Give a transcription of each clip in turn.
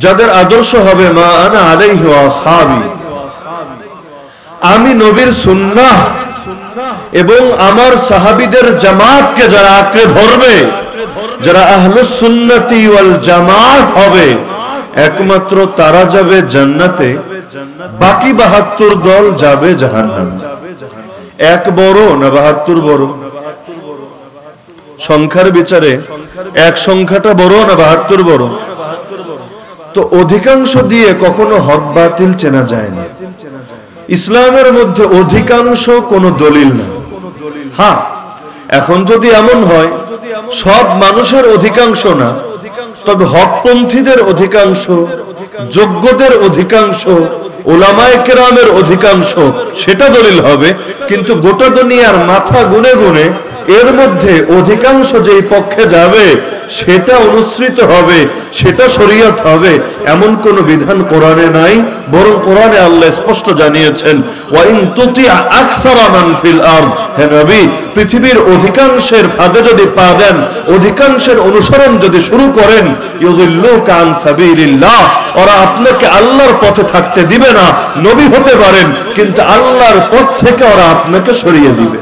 যাদের আদর্শ হবে মা আনা আলাইহি ওয়া আসহাবি, আমি নবীর সুন্নাহ এবং আমার সাহাবীদের জামাতকে যারা আঁকড়ে ধরবে, যারা আহলুস সুন্নতি ওয়াল জামাত হবে, একমাত্র তারা যাবে জান্নাতে, বাকি 72 দল যাবে জাহান্নামে। এক বড় না 72 বড়? সংখ্যার বিচারে এক সংখ্যাটা বড় না 72 বড়? তো অধিকাংশ দিয়ে কখনো হক বাতিল চেনা যায় না। ইসলামের মধ্যে অধিকাংশ কোনো দলিল না। হ্যাঁ, এখন যদি এমন হয় সব মানুষের অধিকাংশ না, তবে হকপন্থীদের অধিকাংশ, যোগ্যদের অধিকাংশ, উলামায়ে কেরামের অধিকাংশ, সেটা দলিল হবে। কিন্তু গোটা দুনিয়ার মাথা গুনে গুনে এর মধ্যে অধিকাংশ যেই পক্ষে যাবে সেটা অনুসৃত হবে, সেটা শরীয়ত হবে, এমন কোন বিধান কোরআনে নাই। বরং কোরআনে আল্লাহ স্পষ্ট জানিয়েছেন, ওয়া ইন তুতি আকসারা মান ফিল আরদ, হে নবী, পৃথিবীর অধিকাংশের ফাঁদে যদি পা দেন, অধিকাংশের অনুসরণ যদি শুরু করেন, ইউদিল্লুকা আন সাবিলিল্লাহ, ওরা আপনাকে আল্লাহর পথে থাকতে দিবে না। নবী হতে পারেন, কিন্তু আল্লাহর পথ থেকে ওরা আপনাকে সরিয়ে দিবে।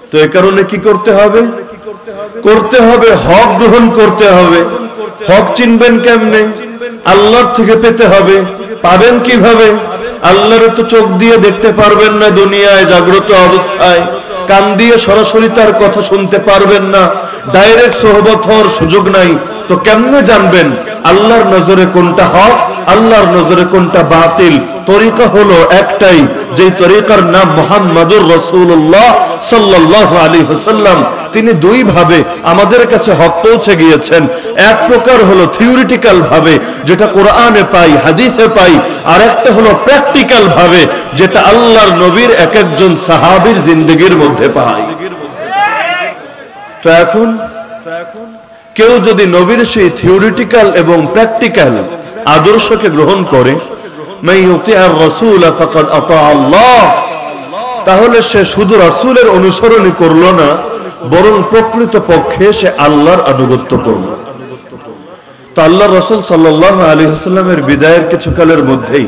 তো এই কারণে কি করতে হবে? করতে হবে হক গ্রহণ করতে হবে। হক চিনবেন কেমনে? আল্লাহর থেকে পেতে হবে। পাবেন কিভাবে? আল্লাহর তো চোখ দিয়ে দেখতে পারবেন না দুনিয়ায় জাগ্রত অবস্থায়, কান দিয়ে সরাসরি তার কথা শুনতে পারবেন না, ডাইরেক্ট সোহবত হওয়ার সুযোগ নাই। তো কেমনে জানবেন আল্লাহর নজরে কোনটা হক, আল্লাহর নজরে কোনটা বাতিল? তরিকা হলো একটাই, যেই তরিকার নাম মুহাম্মাদুর রাসূলুল্লাহ সাল্লাল্লাহু আলাইহি ওয়াসাল্লাম। তিনি দুই ভাবে আমাদের কাছে হক পৌঁছে গিয়েছেন। এক প্রকার হলো থিওরিটিক্যাল ভাবে, যেটা কোরআনে পাই, হাদিসে পাই, আর একটা হলো প্র্যাকটিক্যাল ভাবে, যেটা আল্লাহর নবীর এক একজন সাহাবীর জিন্দেগির মধ্যে পাই। তো এখন কেউ যদি নবীর সেই থিওরিটিক্যাল এবং প্র্যাকটিক্যাল আদর্শকে গ্রহণ করে, তাহলে সে শুধু রাসূলের অনুসরণই করলো না, বরং প্রকৃত পক্ষে সে আল্লাহর আনুগত্য করল। তো আল্লাহ রাসূল সাল্লাল্লাহু আলাইহি ওয়াসাল্লামের বিদায়ের কিছুকালের মধ্যেই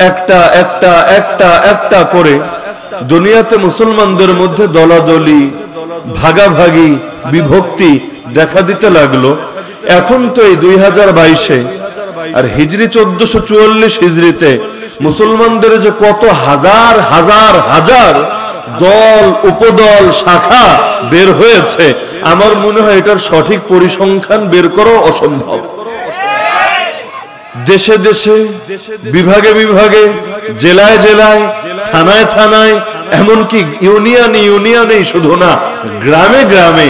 একটা একটা একটা একটা করে দুনিয়াতে মুসলমানদের মধ্যে দলাদলি, ভাগাভাগি, বিভক্তি দেখা দিতে লাগলো। এখন তো এই 2022-এ আর হিজরি 1444 হিজরিতে মুসলমানদের যে কত হাজার হাজার হাজার দল, উপদল, শাখা বের হয়েছে, আমার মনে হয় এটার সঠিক পরিসংখ্যান বের করা অসম্ভব। দেশে দেশে, বিভাগে বিভাগে, জেলায় জেলায়, থানায় থানায়, এমনকি ইউনিয়নে ইউনিয়নেই শুধু না, গ্রামে গ্রামে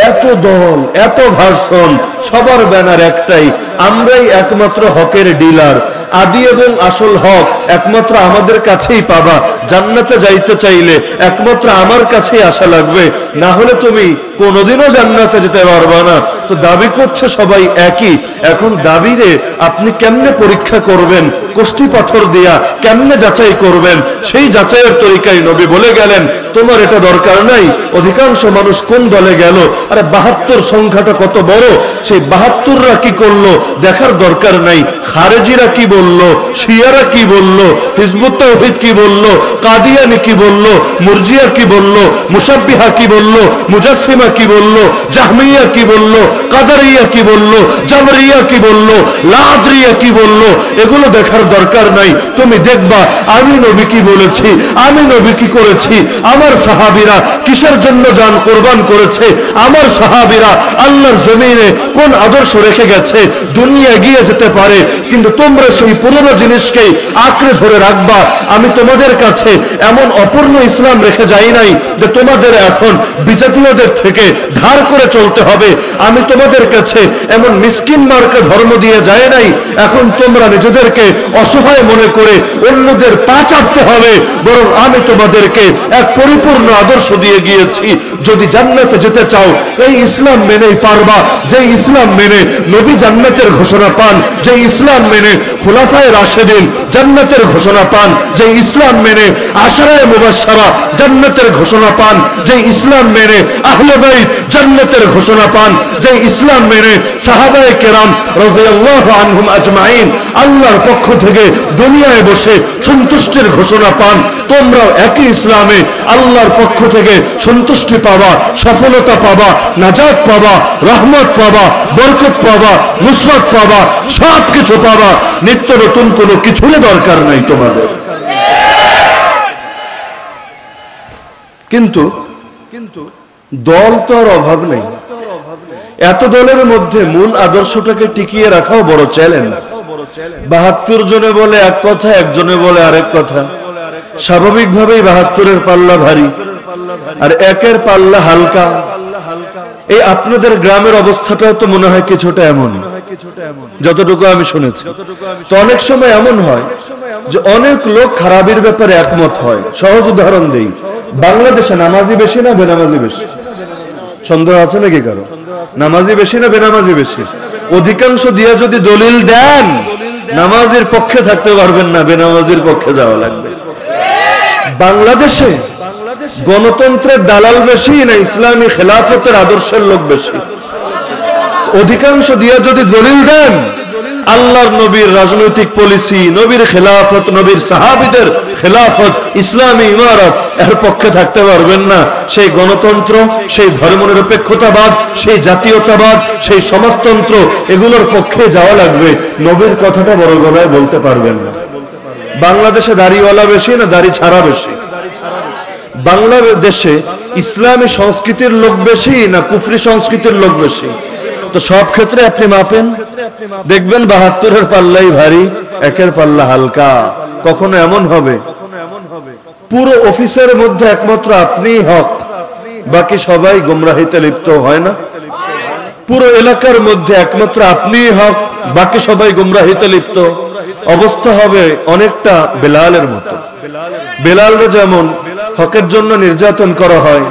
এত দল, এত ভার্সন, সবার ব্যানার একটাই, আমরাই একমাত্র হকের ডিলার। আদি এবং আসল হক একমাত্র আমাদের কাছেই পাবা। জান্নাতে যাইতে চাইলে একমাত্র আমার কাছেই আসা লাগবে, না হলে তুমি কোনোদিনও জান্নাতে যেতে পারবা না। তো দাবি করছে সবাই একই। এখন দাবিরে আপনি কেমনে পরীক্ষা করবেন? কোষ্ঠী পাথর দিয়া কেমনে যাচাই করবেন? সেই যাচাইয়ের তরিকায় নবী বলে গেলেন, তোমার এটা দরকার নাই অধিকাংশ মানুষ কোন দলে গেল। আরে 72 সংখ্যাটা কত বড়, সেই 72রা কি করলো দেখার দরকার নাই। খারেজিরা কি বললো, শিয়ারা কি বললো, হিজবুত তাওহীদ কি বললো, কাদিয়ানি কি বললো, মুরজিয়া কি বললো, মুশাব্বিহা কি বললো, মুজাসসিমা কি বললো, জাহমিয়া কি বললো, কাদারিয়া কি বললো, জাবরিয়া কি বললো, লাদরিয়া কি বললো, এগুলো দেখার দরকার নাই। তুমি দেখবা আমি নবী কি বলেছি, আমি নবী কি করেছি, আমার সাহাবীরা কিসের জন্য জান কোরবান করেছে, আমার সাহাবীরা আল্লাহর জমিনে কোন আদর্শ রেখে গেছে। দুনিয়া এগিয়ে যেতে পারে, কিন্তু তোমরা সেই পুরনো জিনিসকেই আঁকড়ে ধরে রাখবা। আমি তোমাদের কাছে এমন অপূর্ণ ইসলাম রেখে যাই নাই যে তোমাদের এখন বিজাতীয়দের থেকে ধার করে চলতে হবে। আমি তোমাদের কাছে এমন মিসকিন মার্কা ধর্ম দিয়ে যায় নাই এখন তোমরা নিজেদেরকে অসহায় মনে করে অন্যদের পা চাটতে হবে। বরং আমি তোমাদেরকে এক পরিপূর্ণ আদর্শ দিয়ে গিয়েছি। যদি জান্নাতে যেতে চাও এই ইসলাম মেনেই পারবা, যে ইসলাম মেনে নবী জান্নাতের ঘোষণা পান, যে ইসলাম ইসলাম মেনে খুলাফায়ে রাশেদিন জান্নাতের ঘোষণা পান, যে ইসলাম মেনে আশরায়ে মুবাশশারা জান্নাতের ঘোষণা পান, যে ইসলাম মেনে আহলে বাইত জান্নাতের ঘোষণা পান, যে ইসলাম মেনে সাহাবায়ে কেরাম রাদিয়াল্লাহু আনহুম আজমাইন আল্লাহর পক্ষ থেকে দুনিয়ায় বসে সন্তুষ্টির ঘোষণা পান, তোমরাও একই ইসলামে আল্লাহর পক্ষ থেকে সন্তুষ্টি পাবা, সফলতা পাবা, নাজাত পাবা, রহমত পাবা, বরকত পাবা, নুসরত পাবা, সব কিছু পাবা। নিত্য নতুন কোনো কিছুরই দরকার নাই তোমাদের। কিন্তু দল তো আর অভাব নেই। এত দলের মধ্যে মূল আদর্শটাকে টিকিয়ে রাখাও বড় চ্যালেঞ্জ। ৭২ জনে বলে এক কথা, একজনে বলে আরেক কথা। স্বাভাবিকভাবেই ৭২-এর পাল্লা ভারী আর একের পাল্লা হালকা। এই আপনাদের গ্রামের অবস্থাটাও তো মনে হয় কিছুটা এমনই, যতটুকু আমি শুনেছি। তো অনেক সময় এমন হয় যে অনেক লোক খারাপের ব্যাপারে একমত হয়। সহজ উদাহরণ দেই, বাংলাদেশে নামাজি বেশি না বেনামাজি বেশি? সন্দেহ আছে নাকি কারো? নামাজি বেশি না বেনামাজি বেশি? অধিকাংশ দিয়ে যদি দলিল দেন, নামাজের পক্ষে থাকতে পারবেন না, বেনামাজির পক্ষে যাওয়া লাগবে। বাংলাদেশে গণতন্ত্রের দালাল বেশি না ইসলামী খেলাফতের আদর্শের লোক বেশি? অধিকাংশ দিয়ে যদি দলিল দেন, আল্লাহর নবীর রাজনৈতিক পলিসি, নবীর খেলাফত, নবীর সাহাবীদের খেলাফত, ইসলামী ইমারত, এর পক্ষে থাকতে পারবেন না। সেই গণতন্ত্র, সেই ধর্মনিরপেক্ষতাবাদ, সেই জাতীয়তাবাদ, সেই সমাজতন্ত্র, এগুলোর পক্ষে যাওয়া লাগবে। নবীর কথাটা বড় গলায় বলতে পারবেন না। বাংলাদেশে দাড়িওয়ালা বেশি না দাড়ি ছাড়া বেশি? বাংলাদেশে ইসলামী সংস্কৃতির লোক বেশি না কুফরি সংস্কৃতির লোক বেশি? তো সব ক্ষেত্রে আপনি মাপেন, দেখবেন ৭২-এর পাল্লাই ভারী, একের পাল্লা হালকা। কখনো এমন হবে পুরো অফিসের মধ্যে একমাত্র আপনিই হক, বাকি সবাই গুমরাহিতে লিপ্ত, হয় না? পুরো এলাকার মধ্যে একমাত্র আপনিই হক, বাকি সবাই গুমরাহিতে লিপ্ত। অবস্থা হবে অনেকটা বেলালের মতো। বেলালরে যেমন হকের জন্য নির্যাতন করা হয়,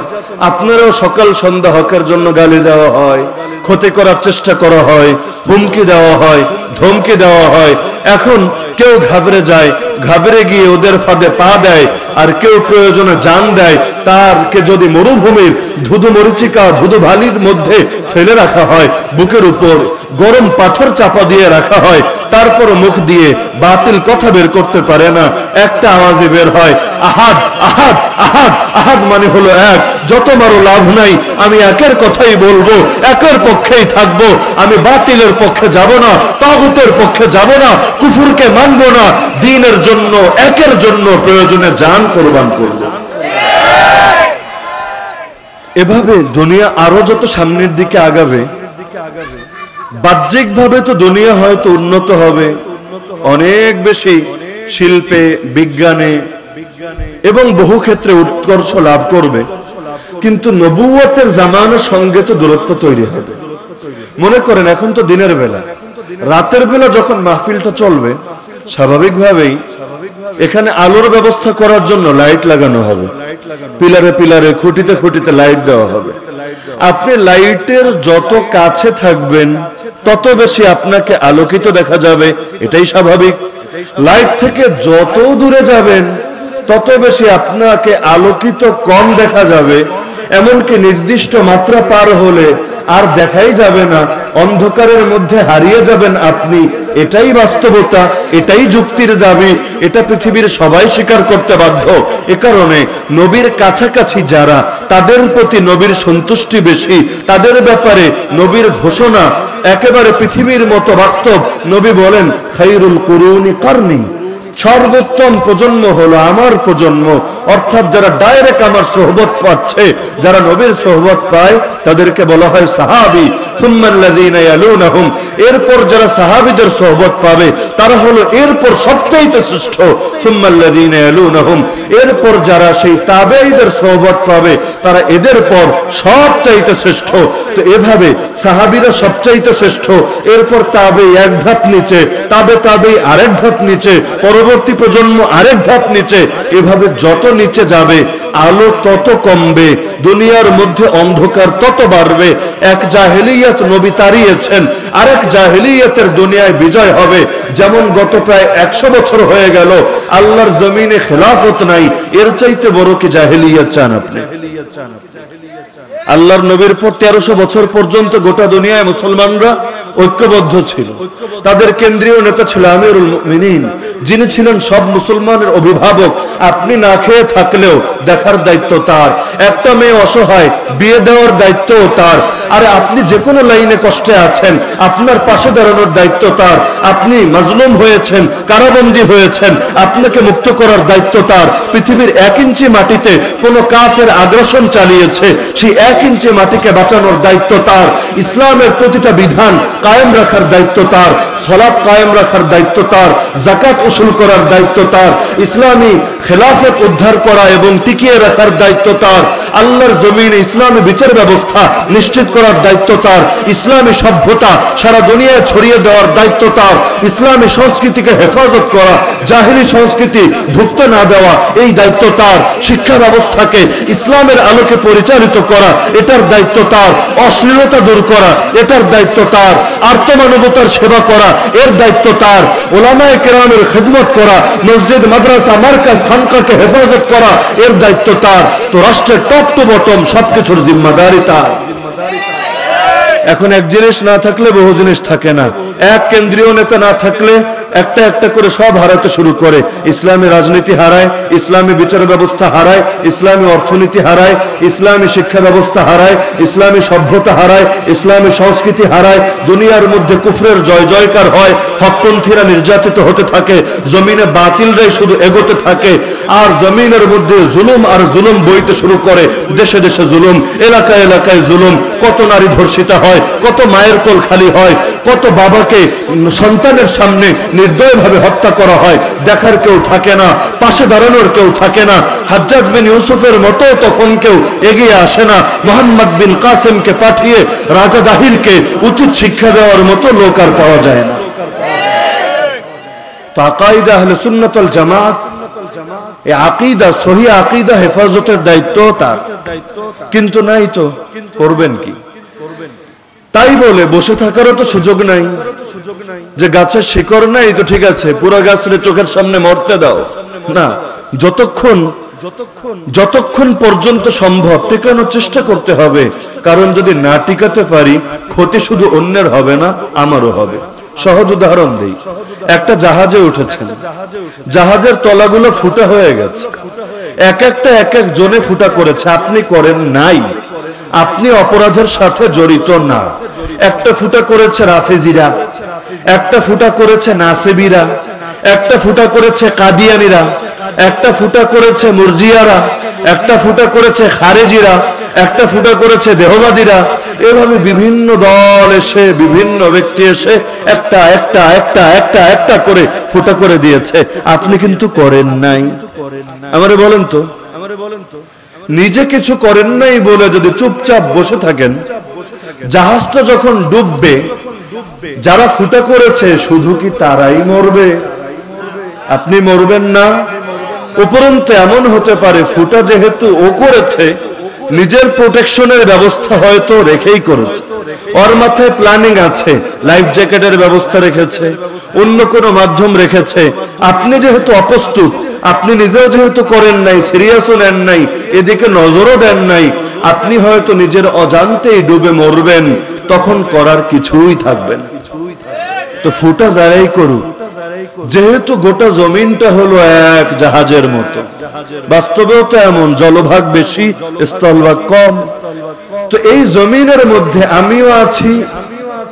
আপনারও সকাল সন্ধ্যা হকের জন্য গালি দেওয়া হয়, ক্ষতি করার চেষ্টা করা হয়, হুমকি দেওয়া হয়, ধমকি দেওয়া হয়। এখন কেউ ঘাবড়ে যায়, ঘাবড়ে গিয়ে ওদের ফাঁদে পা দেয়, আর কেউ প্রয়োজনে জান দেয়। তারকে যদি মরুভূমির ধুধু মরিচিকা, ধুধু ভালির মধ্যে ফেলে রাখা হয়, বুকের উপর গরম পাথর চাপা দিয়ে রাখা হয়, তারপর মুখ দিয়ে বাতিল কথা বের করতে পারে না, একটা আওয়াজে বের হয়, আহাদ আহাদ আহাদ। আহাদ মানে হলো এক, যত মারো লাভ নাই, আমি একের কথাই বলবো, একের পক্ষেই থাকবো। আমি বাতিলের পক্ষে যাব না, তাগুতের পক্ষে যাব না, কুফুরকে মানবো না। দ্বীনের জন্য, একের জন্য প্রয়োজনে জান কোরবান করব। এভাবে দুনিয়া আরো যত সামনের দিকে আগাবে, বাহ্যিকভাবে তো দুনিয়া হয়তো উন্নত হবে, অনেক বেশি শিল্পে, বিজ্ঞানে এবং বহু ক্ষেত্রে উৎকর্ষ লাভ করবে, কিন্তু নবুয়তের জামানার সঙ্গে তো দূরত্ব তৈরি হবে। মনে করেন এখন তো দিনের বেলা, রাতের বেলা যখন মাহফিলটা চলবে, স্বাভাবিকভাবেই এখানে আলোর ব্যবস্থা করার জন্য লাইট লাগানো হবে, পিলারে পিলারে, খুঁটিতে খুঁটিতে লাইট দেওয়া হবে। আপনি লাইটের যত কাছে থাকবেন তত বেশি আপনাকে আলোকিত দেখা যাবে, এটাই স্বাভাবিক। লাইট থেকে যত দূরে যাবেন তত বেশি আপনাকে আলোকিত কম দেখা যাবে। এমনকি নির্দিষ্ট মাত্রা পার হলে আর দেখাই যাবে না, অন্ধকারের মধ্যে হারিয়ে যাবেন আপনি। এটাই বাস্তবতা, এটাই যুক্তির দাবি, এটা পৃথিবীর সবাই স্বীকার করতে বাধ্য। এ কারণে নবীর কাছাকাছি যারা, তাদের প্রতি নবীর সন্তুষ্টি বেশি, তাদের ব্যাপারে নবীর ঘোষণা একেবারে পৃথিবীর মতো বাস্তব। নবী বলেন, খায়রুল কুরুনি কারনি, সর্বোত্তম প্রজন্ম হলো আমার প্রজন্ম। অর্থাৎ যারা ডাইরেক্ট আমার সোহবত পাচ্ছে, যারা নবীর সোহবত পায়, তাদেরকে বলা হয় সাহাবী। সুম্মাল্লাযীনা ইয়ালুনাহুম, এরপর যারা সাহাবীদের সোহবত পাবে তারা হলো এরপর সবচাইতে শ্রেষ্ঠ। সুম্মাল্লাযীনা ইয়ালুনাহুম, এরপর যারা সেই তাবেঈদের সোহবত পাবে তারা এদের পর সবচাইতে শ্রেষ্ঠ। তো এভাবে সাহাবীরা সবচাইতে শ্রেষ্ঠ, এরপর তাবেঈ এক ধাপ নিচে, তাবেঈ আরেক ধাপ নিচে, পরবর্তী প্রজন্ম আরেক ধাপ নিচে। এভাবে যত নিচে যাবে আলো তত কমবে, দুনিয়ার মধ্যে অন্ধকার তত বাড়বে। এক জাহেলিয়াত নবী তাড়িয়েছেন, আরেক জাহেলিয়াতের দুনিয়ায় বিজয় হবে। যেমন গত প্রায় 100 বছর হয়ে গেল আল্লাহর জমিনে খেলাফত নাই, এর চাইতে বড় কি জাহেলিয়াত চান আপনি? আল্লাহর নবীর পর 1300 বছর পর্যন্ত গোটা দুনিয়ায় মুসলমানরা ঐক্যবদ্ধ ছিল। তাদের কেন্দ্রীয় নেতা ছিল আমিরুল মুমিনিন, যিনি ছিলেন সব মুসলমানের অভিভাবক। আপনি না খেয়ে থাকলেও দেখার দায়িত্ব তার। একটা মেয়ে অসহায়, বিয়ে দেওয়ার দায়িত্ব তার। আরে আপনি যে কোনো লাইনে কষ্টে আছেন, আপনার পাশে দাঁড়ানোর দায়িত্ব তার। আপনি মাজলুম হয়েছেন, কারাবন্দী হয়েছেন, আপনাকে মুক্ত করার দায়িত্ব তার। পৃথিবীর 1 ইঞ্চি মাটিতে কোন কাফের আগ্রাসন চালিয়েছে, সেই 1 ইঞ্চি মাটিকে বাঁচানোর দায়িত্ব তার। ইসলামের প্রতিটা বিধান কায়েম রাখার দায়িত্ব তার। সালাত কায়েম রাখার দায়িত্ব তার। যাকাত উসুল করার দায়িত্ব তার। ইসলামী খেলাফত উদ্ধার করা এবং টিকিয়ে রাখার দায়িত্ব তার। আল্লাহর জমিনে ইসলামী বিচার ব্যবস্থা নিশ্চিত করার দায়িত্ব তার। ইসলামী সভ্যতা সারা দুনিয়ায় ছড়িয়ে দেওয়ার দায়িত্ব তার। ইসলামী সংস্কৃতিকে হেফাজত করা, জাহিলি সংস্কৃতি ঢুকতে না দেওয়া, এই দায়িত্ব তার। শিক্ষা ব্যবস্থাকে ইসলামের আলোকে পরিচালিত করা, এটার দায়িত্ব তার। অশ্লীলতা দূর করা, এটার দায়িত্ব তার। আর্তমানবতার সেবা করা, এর দায়িত্ব তার। উলামায়ে কেরামের খিদমত করা, মসজিদ, মাদ্রাসা, মার্কাজ, খানকাকে হেফাজত করা, এর দায়িত্ব তার। তো রাষ্ট্রের টপ টু বটম সবকিছুর জিম্মাদারি তার। এখন এক জিনিস না থাকলে বহু জিনিস থাকে না। এক কেন্দ্রীয় নেতা না থাকলে একটা একটা করে সব হারাতে শুরু করে। ইসলামী রাজনীতি হারায়, ইসলামী বিচার ব্যবস্থা হারায়, ইসলামী অর্থনীতি হারায়, ইসলামী শিক্ষা ব্যবস্থা হারায়, ইসলামী সভ্যতা হারায়, ইসলামী সংস্কৃতি হারায়। দুনিয়ার মধ্যে কুফরের জয় জয়কার হয়, হকপন্থীরা নির্যাতিত হতে থাকে, জমিনে বাতিলরাই শুধু এগোতে থাকে, আর জমিনের মধ্যে জুলুম আর জুলুম বইতে শুরু করে। দেশে দেশে জুলুম, এলাকায় এলাকায় জুলুম। কত নারী ধর্ষিতা হয়, কত মায়ের কোল খালি হয়, কত বাবাকে সন্তানের সামনে নির্দয়ভাবে হত্যা করা হয়। দেখার কেউ থাকে না, পাশে দাঁড়ানোর কেউ থাকে না। হাজ্জাজ বিন ইউসুফের মতো তখন কেউ এগিয়ে আসে না। মোহাম্মদ বিন কাসেমকে পাঠিয়ে রাজা দাহিরকে উচিত শিক্ষা দেওয়ার মতো লোক আর পাওয়া যায় না। তো আকাইদা আহলে সুন্নাত ওয়াল জামাত, এই আকীদা, সহিহ আকীদা হেফাজতের দায়িত্ব তার। কিন্তু নাই তো করবেন কি? তাই বলে বসে থাকারও তো সুযোগ নাই যে গাছের শিকড় নাই তো ঠিক আছে পুরো গাছরে চোখের সামনে মরতে দাও না। যতক্ষণ পর্যন্ত সম্ভব টিকানোর চেষ্টা করতে হবে। কারণ যদি না টিকাতে পারি, ক্ষতি শুধু অন্যের হবে না, আমারও হবে। সহজ উদাহরণ দেই। একটা জাহাজে উঠেছেন, জাহাজের তলাগুলো ফুটা হয়ে গেছে, এক এক জনে ফুটা করেছে, আপনি করেন নাই, আপনি অপরাধের সাথে জড়িত না। একটা ফুটা করেছে রাফেজিরা, একটা ফুটা করেছে নাসেবিরা, একটা ফুটা করেছে কাদিয়ানিরা, একটা ফুটা করেছে মুরজিয়ারা, একটা ফুটা করেছে খারেজিরা, একটা ফুটা করেছে দেহবাদীরা। এভাবে বিভিন্ন দল এসে, বিভিন্ন ব্যক্তি এসে একটা একটা একটা একটা একটা করে ফুটা করে দিয়েছে। আপনি কিন্তু করেন নাই। আমারে বলেন তো, নিজে কিছু করেন নাই বলে যদি চুপচাপ বসে থাকেন, জাহাজটা যখন ডুববে, যারা ফুটা করেছে শুধু কি তারাই মরবে? আপনি মরবেন না। উপরন্তু এমন হতে পারে, ফুটা যেহেতু ও করেছে, নিজের প্রোটেকশনের ব্যবস্থা হয়তো রেখেই করেছে, ওর মাথায় প্ল্যানিং আছে, লাইফ জ্যাকেটের ব্যবস্থা রেখেছে, অন্য কোনো মাধ্যম রেখেছে। আপনি যেহেতু অপ্রস্তুত, আপনি নিজেও যেহেতু করেন নাই, সিরিয়াসও নেন নাই, এদিকে নজরও দেন নাই, আপনি হয়তো নিজের অজান্তেই ডুবে মরবেন। তখন করার কিছুই থাকবে না। তো ফুটা যারাই করুক, যেহেতু গোটা জমিনটা হলো এক জাহাজের মতো, বাস্তবেও তো এমন, জলভাগ বেশি, স্থলভাগ কম। তো এই জমিনের মধ্যে আমিও আছি,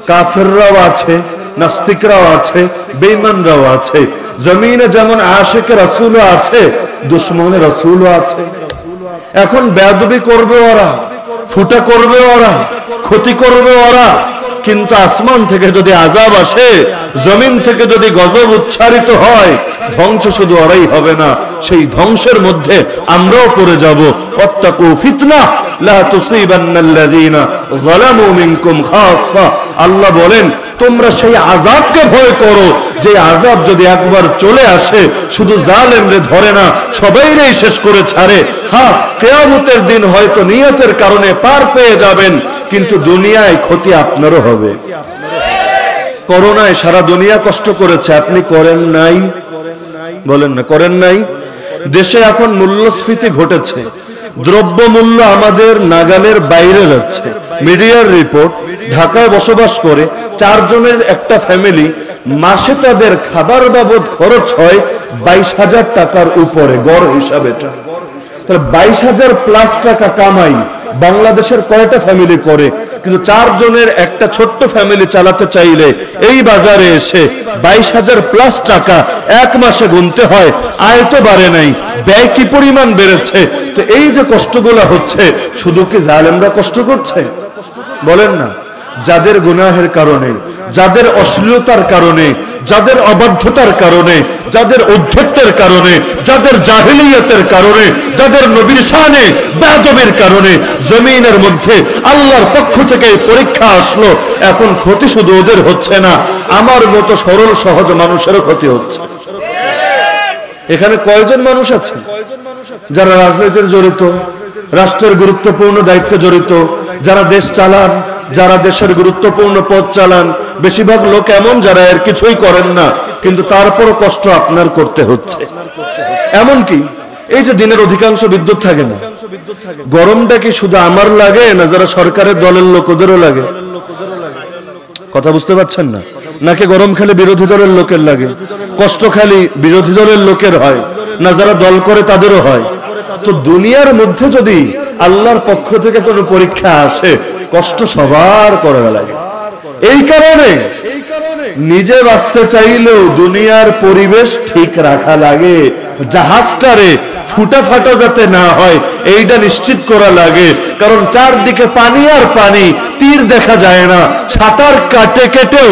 কাফেররাও আছে, নাস্তিকরাও আছে, বেঈমানরাও আছে। জমিনে যেমন আশিকে রাসূলও আছে, দুশমনে রাসূলও আছে। এখন বেয়াদবি করবে ওরা, ফুটা করবে ওরা, ক্ষতি করবে ওরা, কিন্তু আসমান থেকে যদি আযাব আসে, জমিন থেকে যদি গজব উচ্চারিত হয়, ধ্বংস শুধু ওরাই হবে না, সেই ধ্বংসের মধ্যে আমরাও পড়ে যাব। ওয়াত্তাকু ফিতনা লা তুসিবান্নাল্লাযীনা যালামু মিনকুম খাসসা। আল্লাহ বলেন, তোমরা সেই আযাবকে ভয় করো, যে আযাব যদি একবার চলে আসে শুধু জালেমরে ধরে না, সবাইরেই শেষ করে ছাড়ে। হ্যাঁ, কিয়ামতের দিন হয়তো নিয়তের কারণে পার পেয়ে যাবেন, কিন্তু দুনিয়ায় ক্ষতি আপনারও হবে। করোনায় সারা দুনিয়া কষ্ট করেছে, আপনি করেন নাই? বলেন না, করেন নাই? দেশে এখন মূল্যস্ফীতি ঘটেছে, দ্রব্য মূল্য আমাদের নাগালের বাইরে যাচ্ছে। মিডিয়ার রিপোর্ট, ঢাকায় বসবাস করে 4 জনের একটা ফ্যামিলি, মাসে তাদের খাবার বাবদ খরচ হয় 22,000 টাকার উপরে গড় হিসাবে। তাহলে 22,000 প্লাস টাকা কামাই বাংলাদেশের কয়টা ফ্যামিলি করে? কিন্তু 4 জনের একটা ছোট্ট ফ্যামিলি চালাতে চাইলে এই বাজারে এসে 22,000 প্লাস টাকা এক মাসে গুনতে হয়। আয় তো বাড়ে নাই, ব্যয় কি পরিমাণ বেড়েছে। তো এই যে কষ্টগুলো হচ্ছে, শুধু কি জালেমরা কষ্ট করছে? বলেন না, যাদের গুনাহের কারণে, যাদের অশ্লীলতার কারণে, যাদের অবাধ্যতার কারণে, যাদের অধ্যত্বের কারণে, যাদের জাহিলিয়াতের কারণে, যাদের নবীর শানে বেয়াদবির কারণে জমিনের মধ্যে আল্লাহর পক্ষ থেকে পরীক্ষা আসলো। এখন ক্ষতি শুধু ওদের হচ্ছে না, আমার মতো সরল সহজ মানুষেরও ক্ষতি হচ্ছে। এখানে কয়জন মানুষ আছে যারা রাজনীতিতে জড়িত, রাষ্ট্রের গুরুত্বপূর্ণ দায়িত্বে জড়িত, যারা দেশ চালান, যারা দেশের গুরুত্বপূর্ণ পদ চালান? বেশিরভাগ লোক এমন যারা এর কিছুই করেন না, কিন্তু তারপরও কষ্ট আপনার করতে হচ্ছে। এমন কি এই যে দিনের অধিকাংশ বিদ্যুৎ থাকে না, গরমটা কি শুধু আমার লাগে না যারা সরকারের দলের লোক ওদেরও লাগে? কথা বুঝতে পারছেন না? নাকি গরম খালি বিরোধী দলের লোকের লাগে? কষ্ট খালি বিরোধী দলের লোকের হয় না যারা দল করে তাদেরও হয়? তো দুনিয়ার মধ্যে যদি আল্লাহর পক্ষ থেকে কোনো পরীক্ষা আসে, কষ্ট সবার করা লাগে। এই কারণে নিজে বাঁচতে চাইলেও দুনিয়ার পরিবেশ ঠিক রাখা লাগে। জাহাজটারে ফুটা ফাটা যাতে না হয় এইটা নিশ্চিত করা লাগে। কারণ চারদিকে পানি আর পানি, তীর দেখা যায় না। সাঁতার কাটে কেটেও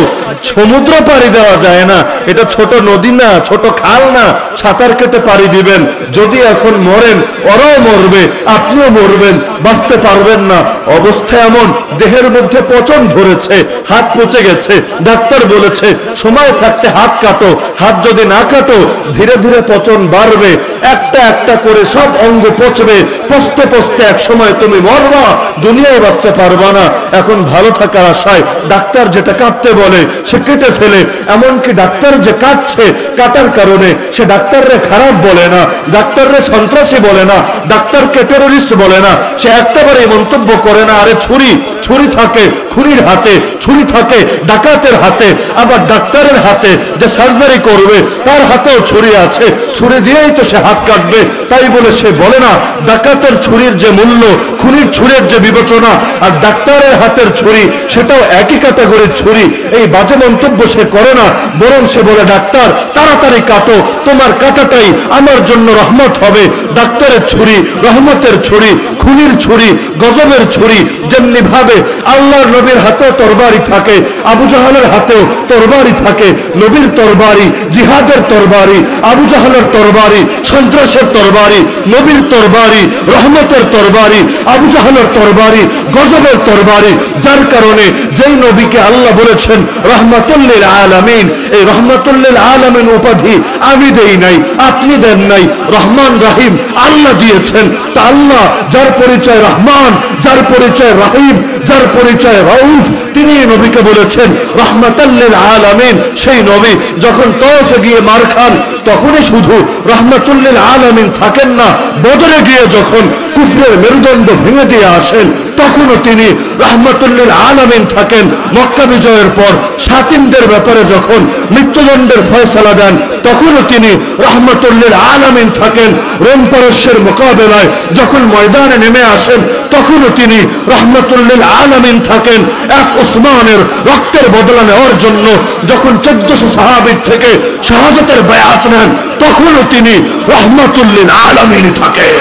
সমুদ্র পাড়ি দেওয়া যায় না। এটা ছোট নদী না, ছোট খাল না, সাঁতার কেটে পাড়ি দিবেন। যদি এখন মরেন, ওরাও মরবে, আপনিও মরবেন, বাঁচতে পারবেন না। অবস্থা এমন, দেহের মধ্যে পচন ধরেছে, হাত পচে গেছে। ডাক্তার বলেছে সময় থাকতে হাত কাটো, হাত যদি না কাটো ধীরে ধীরে পচন বাড়বে, একটা একটা করে সব অঙ্গ পচবে। পচতে পচতে এক সময় তুমি মরবা, দুনিয়ায় বাঁচতে পারবা না। এখন ভালো থাকার আশায় ডাক্তার যেটা কাটতে বলে সে কেটে ফেলে। এমনকি ডাক্তার যে কাটছে, কাটার কারণে সে ডাক্তাররে খারাপ বলে না, ডাক্তাররে সন্ত্রাসী বলে না, ডাক্তারকে টেরোরিস্ট বলে না। সে একটাবারে মন্তব্য করে না, আরে ছুরি ছুরি থাকে খুনির হাতে, ছুরি থাকে ডাকাতের হাতে, আবার ডাক্তারের হাতে যে সার্জারি করবে তার হাতেও ছুরি আছে, ছুরি দিয়েই তো সে হাত কাটবে। তাই বলে সে বলে না ডাকাতের ছুরির যে মূল্য, খুনির ছুরির যে বিবেচনা, আর ডাক্তারের হাতের ছুরি সেটাও একই ক্যাটাগরির ছুরি। এই বাজে মন্তব্য সে করে না, বরং সে বলে ডাক্তার তাড়াতাড়ি কাটো, তোমার কাটাটাই আমার জন্য রহমত হবে। ডাক্তারের ছুরি রহমতের ছুরি, খুনির ছুরি গজবের ছুরি। যেমনি ভাবে আল্লাহর নবীর হাতেও তরবারি থাকে, আবু জাহালের হাতেও তরবারি থাকে। নবীর তরবারি জিহাদের তরবারি, আবু জাহালের তরবারি সন্ত্রাসের তরবারি, নবীর তরবারি রহমতের তরবারি, আবু জাহালের তরবারি গজবের তরবারি। যার কারণে যেই নবীকে আল্লাহ বলেছেন রহমাতুল লিল আলামিন, এই রহমাতুল লিল আলামিন উপাধি আমি দেই নাই, আপনি দেন নাই, রহমান রহিম আল্লাহ দিয়েছেন। তা আল্লাহ যার পরিচয় রহমান, যার পরিচয় রহিম, যার পরিচয় রউফ, তিনি নবীকে বলেছেন রহমাতুল লিল আলামিন। সেই নবী যখন তওফে গিয়ে মার খান তখনই শুধু রহমাতুল লিল আলামিন থাকেন না, বদরে গিয়ে যখন কুফরের মেরুদণ্ড ভেঙে দিয়ে আসেন তখনও তিনি রহমাতুল লিল আলামিন থাকেন। মক্কা বিজয়ের পর শাতিমদের ব্যাপারে যখন মৃত্যুদণ্ডের ফয়সালা দেন তখনও তিনি রহমাতুল লিল আলামিন থাকেন। রোম পারস্যের মোকাবেলায় যখন ময়দানে নেমে আসেন তখনও তিনি রহমাতুল লিল আলামিন থাকেন। এক ওসমানের রক্তের বদলা নেওয়ার জন্য যখন 1400 সাহাবীর থেকে শাহাদাতের বায়াত নেন তখনও তিনি রহমাতুল লিল আলামিন থাকেন।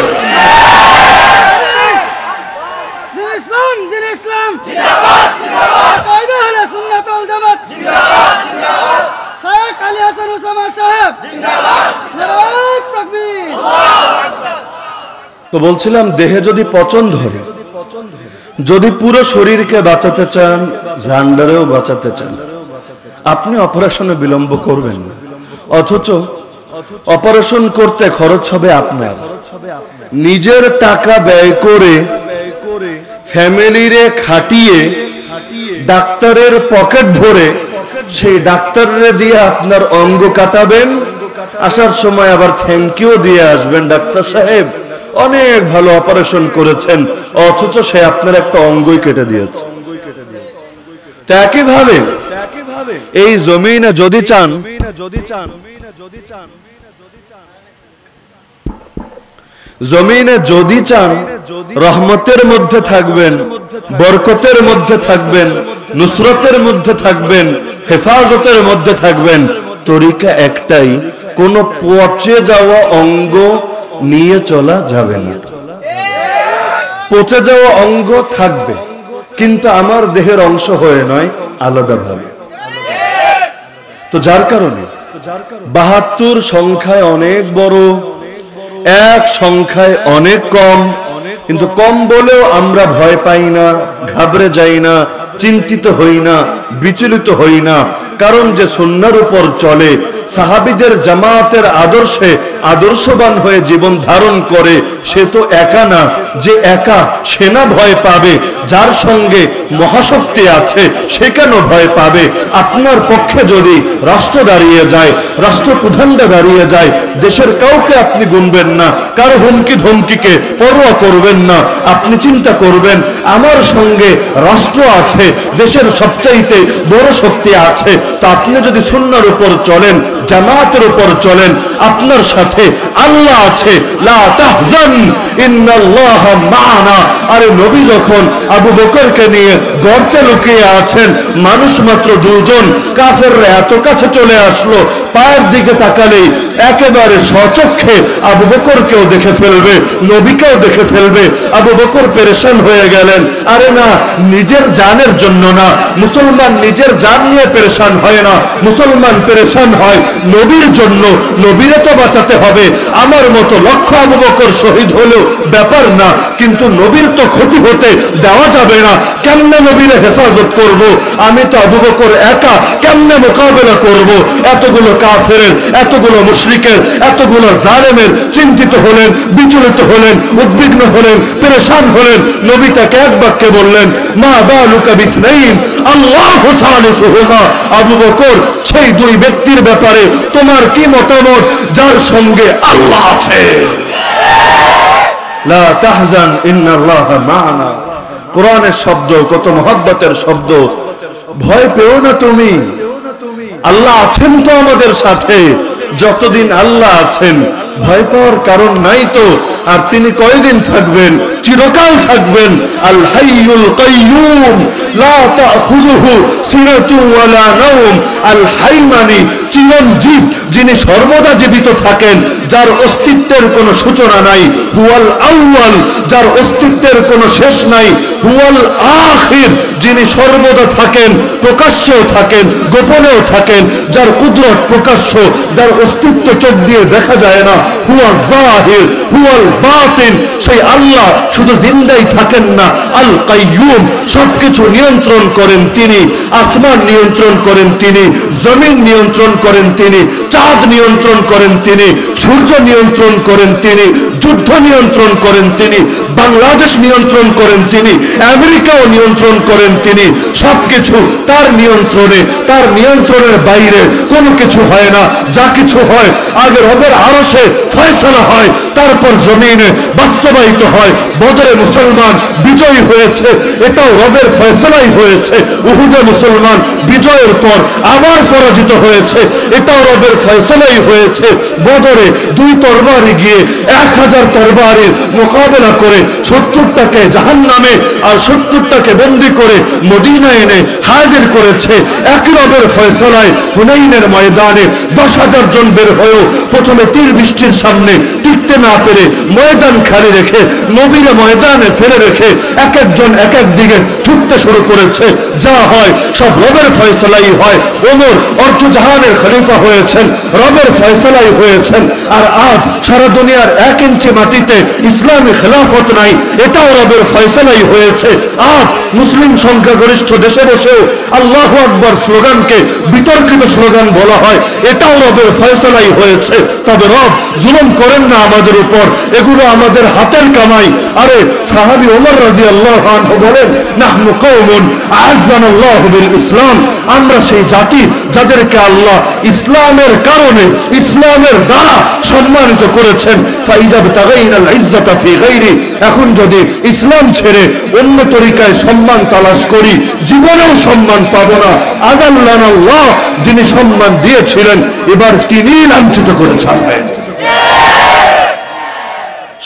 তো বলছিলাম দেহে যদি পচন ধরে, যদি পুরো শরীরকে বাঁচাতে চান, জানডারেও বাঁচাতে চান, আপনি অপারেশনে বিলম্ব করবেন না। অথচ অপারেশন করতে খরচ হবে আপনার। নিজের টাকা ব্যয় করে ফ্যামিলিরে খাটিয়ে ডাক্তারের পকেট ভরে সেই ডাক্তাররে দিয়ে আপনার অঙ্গ কাটাবেন, আসার সময় আবার থ্যাংক ইউ দিয়ে আসবেন, ডাক্তার সাহেব অনেক ভালো অপারেশন করেছেন, অথচ সে আপনার একটা অঙ্গই কেটে দিয়েছে। একইভাবে এই জমিনে যদি চান, জমিনে যদি চান রহমতের মধ্যে থাকবেন, বরকতের মধ্যে থাকবেন, নুসরতের মধ্যে থাকবেন, হেফাজতের মধ্যে থাকবেন, তরিকা একটাই, কোন পচে যাওয়া অঙ্গ নিয়ে চলা যাবে না। পচে যাওয়া অঙ্গ থাকবে, কিন্তু আমার দেহের অংশ হয়ে নয়, আলাদাভাবে। তো যার কারণে ৭২ সংখ্যায় অনেক বড়, এক সংখ্যায় অনেক কম, কিন্তু কম বলেও আমরা ভয় পাই না, ঘাবড়ে যাই না, চিন্তিত হই না, বিচলিত হই না। কারণ যে সুন্নাহর উপর চলে, সাহাবীদের জামাতের আদর্শে আদর্শবান হয়ে জীবন ধারণ করে, সে তো একা না। যে একা সে না ভয় পাবে, যার সঙ্গে মহাশক্তি আছে সে কেন ভয় পাবে? আপনার পক্ষে যদি রাষ্ট্র দাঁড়িয়ে যায়, রাষ্ট্রপ্রধানরা দাঁড়িয়ে যায়, দেশের কাউকে আপনি গুনবেন না, কারো হুমকি ধমকিকে পরোয়া করবেন না। আপনি চিন্তা করবেন আমার সঙ্গে রাষ্ট্র আছে, দেশের সবচাইতে বড় শক্তি আছে। তো আপনি যদি সুন্নাহর উপর চলেন, জামাতের উপর চলেন, আপনার সাথে আল্লাহ আছে। লা তাহজান ইন্নাল্লাহা মা'ানা। আরে নবী যখন আবু বকরকে নিয়ে গর্তে লুকিয়ে আছেন, মানুষ মাত্র 2 জন, কাফেররা এত কাছে চলে আসলো, পায়ের দিকে তাকালেই একেবারে স্বচক্ষে আবু বকরকেও দেখে ফেলবে, নবীকেও দেখে ফেলবে। আবু বকর পেরেশান হয়ে গেলেন। আরে না, নিজের জানের জন্য না, মুসলমান নিজের জান নিয়ে পেরেশান হয় না, মুসলমান পেরেশান হয় নবীর জন্য। নবীরে তো বাঁচাতে হবে। আমার মতো লক্ষ আবু বকর শহীদ হলেও ব্যাপার না, কিন্তু নবীর তো ক্ষতি হতে দেওয়া যাবে না। কেমনে নবীরে হেফাজত করব? আমি তো আবু বকর একা, কেমনে মোকাবেলা করব? এতগুলো কাফেরের, এতগুলো মুশরিকের, এতগুলো জালেমের চিন্তিত হলেন, বিচলিত হলেন, উদ্বিগ্ন হলেন, পেরেশান হলেন। নবী তাকে এক বাক্যে বললেন, মা বালুকা বিথনাইন আল্লাহু সালিসুহুমা। আবু বকর, সেই 2 ব্যক্তির ব্যাপারে তোমার কি মতামত যার সঙ্গে আল্লাহ আছে? লা তাহজান ইন্নাল্লাহা মা'ানা। কোরআনের শব্দ, কত মহব্বতের শব্দ। ভয় পেও না তুমি, আল্লাহ আছেন তো আমাদের সাথে। যতদিন আল্লাহ আছেন ভয় পাওয়ার কারণ নাই তো। আর তিনি কয়দিন থাকবেন? চিরকাল থাকবেন। আল হাইয়ুল কাইয়ুম লা তাখুযুহু সিনাতুন ওয়ালা নাওম। আল হাই মানে চিরঞ্জীব, যিনি সর্বদা জীবিত থাকেন, যার অস্তিত্বের কোনো সূচনা নাই। হুয়াল আউয়াল, যার অস্তিত্বের কোনো শেষ নাই। হুয়াল আখির, যিনি সর্বদা থাকেন, প্রকাশ্যেও থাকেন, গোপনেও থাকেন, যার কুদরত প্রকাশ্য, যার অস্তিত্ব চোখ দিয়ে দেখা যায় না। হুয়া জাহির হুয়াল বাতিন, সেই আল্লাহ শুধু জিন্দাই থাকেন না, আল কাইয়ুম, সবকিছু নিয়ন্ত্রণ করেন তিনি। আসমান নিয়ন্ত্রণ করেন তিনি, জমিন নিয়ন্ত্রণ করেন তিনি, চাঁদ নিয়ন্ত্রণ করেন তিনি, সূর্য নিয়ন্ত্রণ করেন তিনি, যুদ্ধ নিয়ন্ত্রণ করেন তিনি, বাংলাদেশ নিয়ন্ত্রণ করেন তিনি, আমেরিকাও নিয়ন্ত্রণ করেন তিনি। সবকিছু তার নিয়ন্ত্রণে, তার নিয়ন্ত্রণের বাইরে কোনো কিছু হয় না। যা কিছু হয় আগে রবের আরশে ফয়সালা হয়, তারপর জমিনে বাস্তবায়িত হয়। বদরে মুসলমান বিজয়ী হয়েছে, এটাও রবের ফয়সালাই হয়েছে। উহুদে মুসলমান বিজয়ের পর আবার পরাজিত হয়েছে, এটাও রবের ফয়সালাই হয়েছে। বদরে 2 তরবারি গিয়ে 1000 তরবারির মোকাবেলা করে 70টাকে জাহান্নামে আর 70টাকে বন্দী করে মদিনা এনে হাজির করেছে। একই রবের ফয়সালায় হুনাইনের ময়দানে 10,000 জন বের হয়েও প্রথমে তীর বৃষ্টির সামনে টিকতে না পেরে ময়দান খালি রেখে, নবীরে ময়দানে ফেলে রেখে এক একজন এক এক দিকে ছুটতে শুরু করেছে। যা হয় সব রবের ফয়সালাই হয়। ওমর অর্ধজাহানের খলিফা হয়েছেন, রবের ফয়সালাই হয়েছেন। আর আজ সারা দুনিয়ার 1 ইঞ্চি মাটিতে ইসলামী খেলাফত নাই, এটাও রবের ফয়সালাই হয়েছে। আজ মুসলিম সংখ্যাগরিষ্ঠ দেশে বসেও আল্লাহু আকবার স্লোগানকে বিতর্কিত স্লোগান বলা হয়, এটাও রবের ফয়সালাই হয়েছে। তবে রব জুলুম করেন না আমাদের উপর, এগুলো আমাদের হাতের কামাই। আরে সাহাবী ওমর রাদিয়াল্লাহু আনহু বলেন, নাহনু কওমুন আ'আজ্জানাল্লাহু বিল ইসলাম, আমরা সেই জাতি যাদেরকে আল্লাহ ইসলামের কারণে, ইসলামের দ্বারা সম্মানিত করেছেন। ফাইদা বিতাগাইনাল ইজ্জাতা ফি গায়রি, এখন যদি ইসলাম ছেড়ে অন্য তরিকায় সম্মান তালাশ করি, জীবনেও সম্মান পাবো না। আযাল্লানাল্লাহ, যিনি সম্মান দিয়েছিলেন এবার তিনিই লাঞ্ছিত করে ছাড়বেন।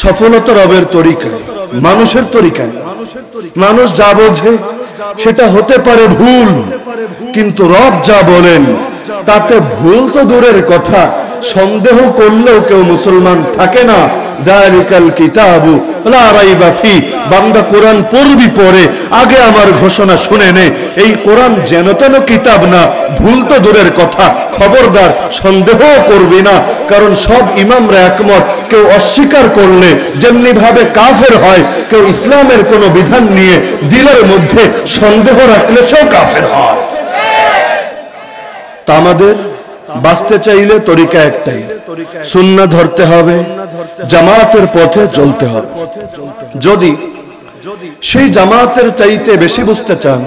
সফলতা রবের তরিকায়, মানুষের তরিকায়। মানুষ যা বোঝে সেটা হতে পারে ভুল, কিন্তু রব যা বলেন তাতে ভুল তো দূরের কথা, সন্দেহ করলেও কেউ মুসলমান থাকে না। যালিকাল কিতাবু লা রাইবা ফি, বান্দা কোরআন পড়বি পড়ে আগে আমার ঘোষণা শুনে নে, এই কোরআন যেন তেন কিতাব না, ভুল তো দূরের কথা, খবরদার সন্দেহ করবি না। কারণ সব ইমামরা একমত, কেউ অস্বীকার করলে যেমনি ভাবে কাফের হয়, কেউ ইসলামের কোনো বিধান নিয়ে দিলের মধ্যে সন্দেহ রাখলে সেও কাফের হয়। তা আমাদের বাঁচতে চাইলে তরিকা একটাই, সুন্নাহ ধরতে হবে, জামাতের পথে চলতে হবে। যদি সেই জামাতের চাইতে বেশি বুঝতে চান,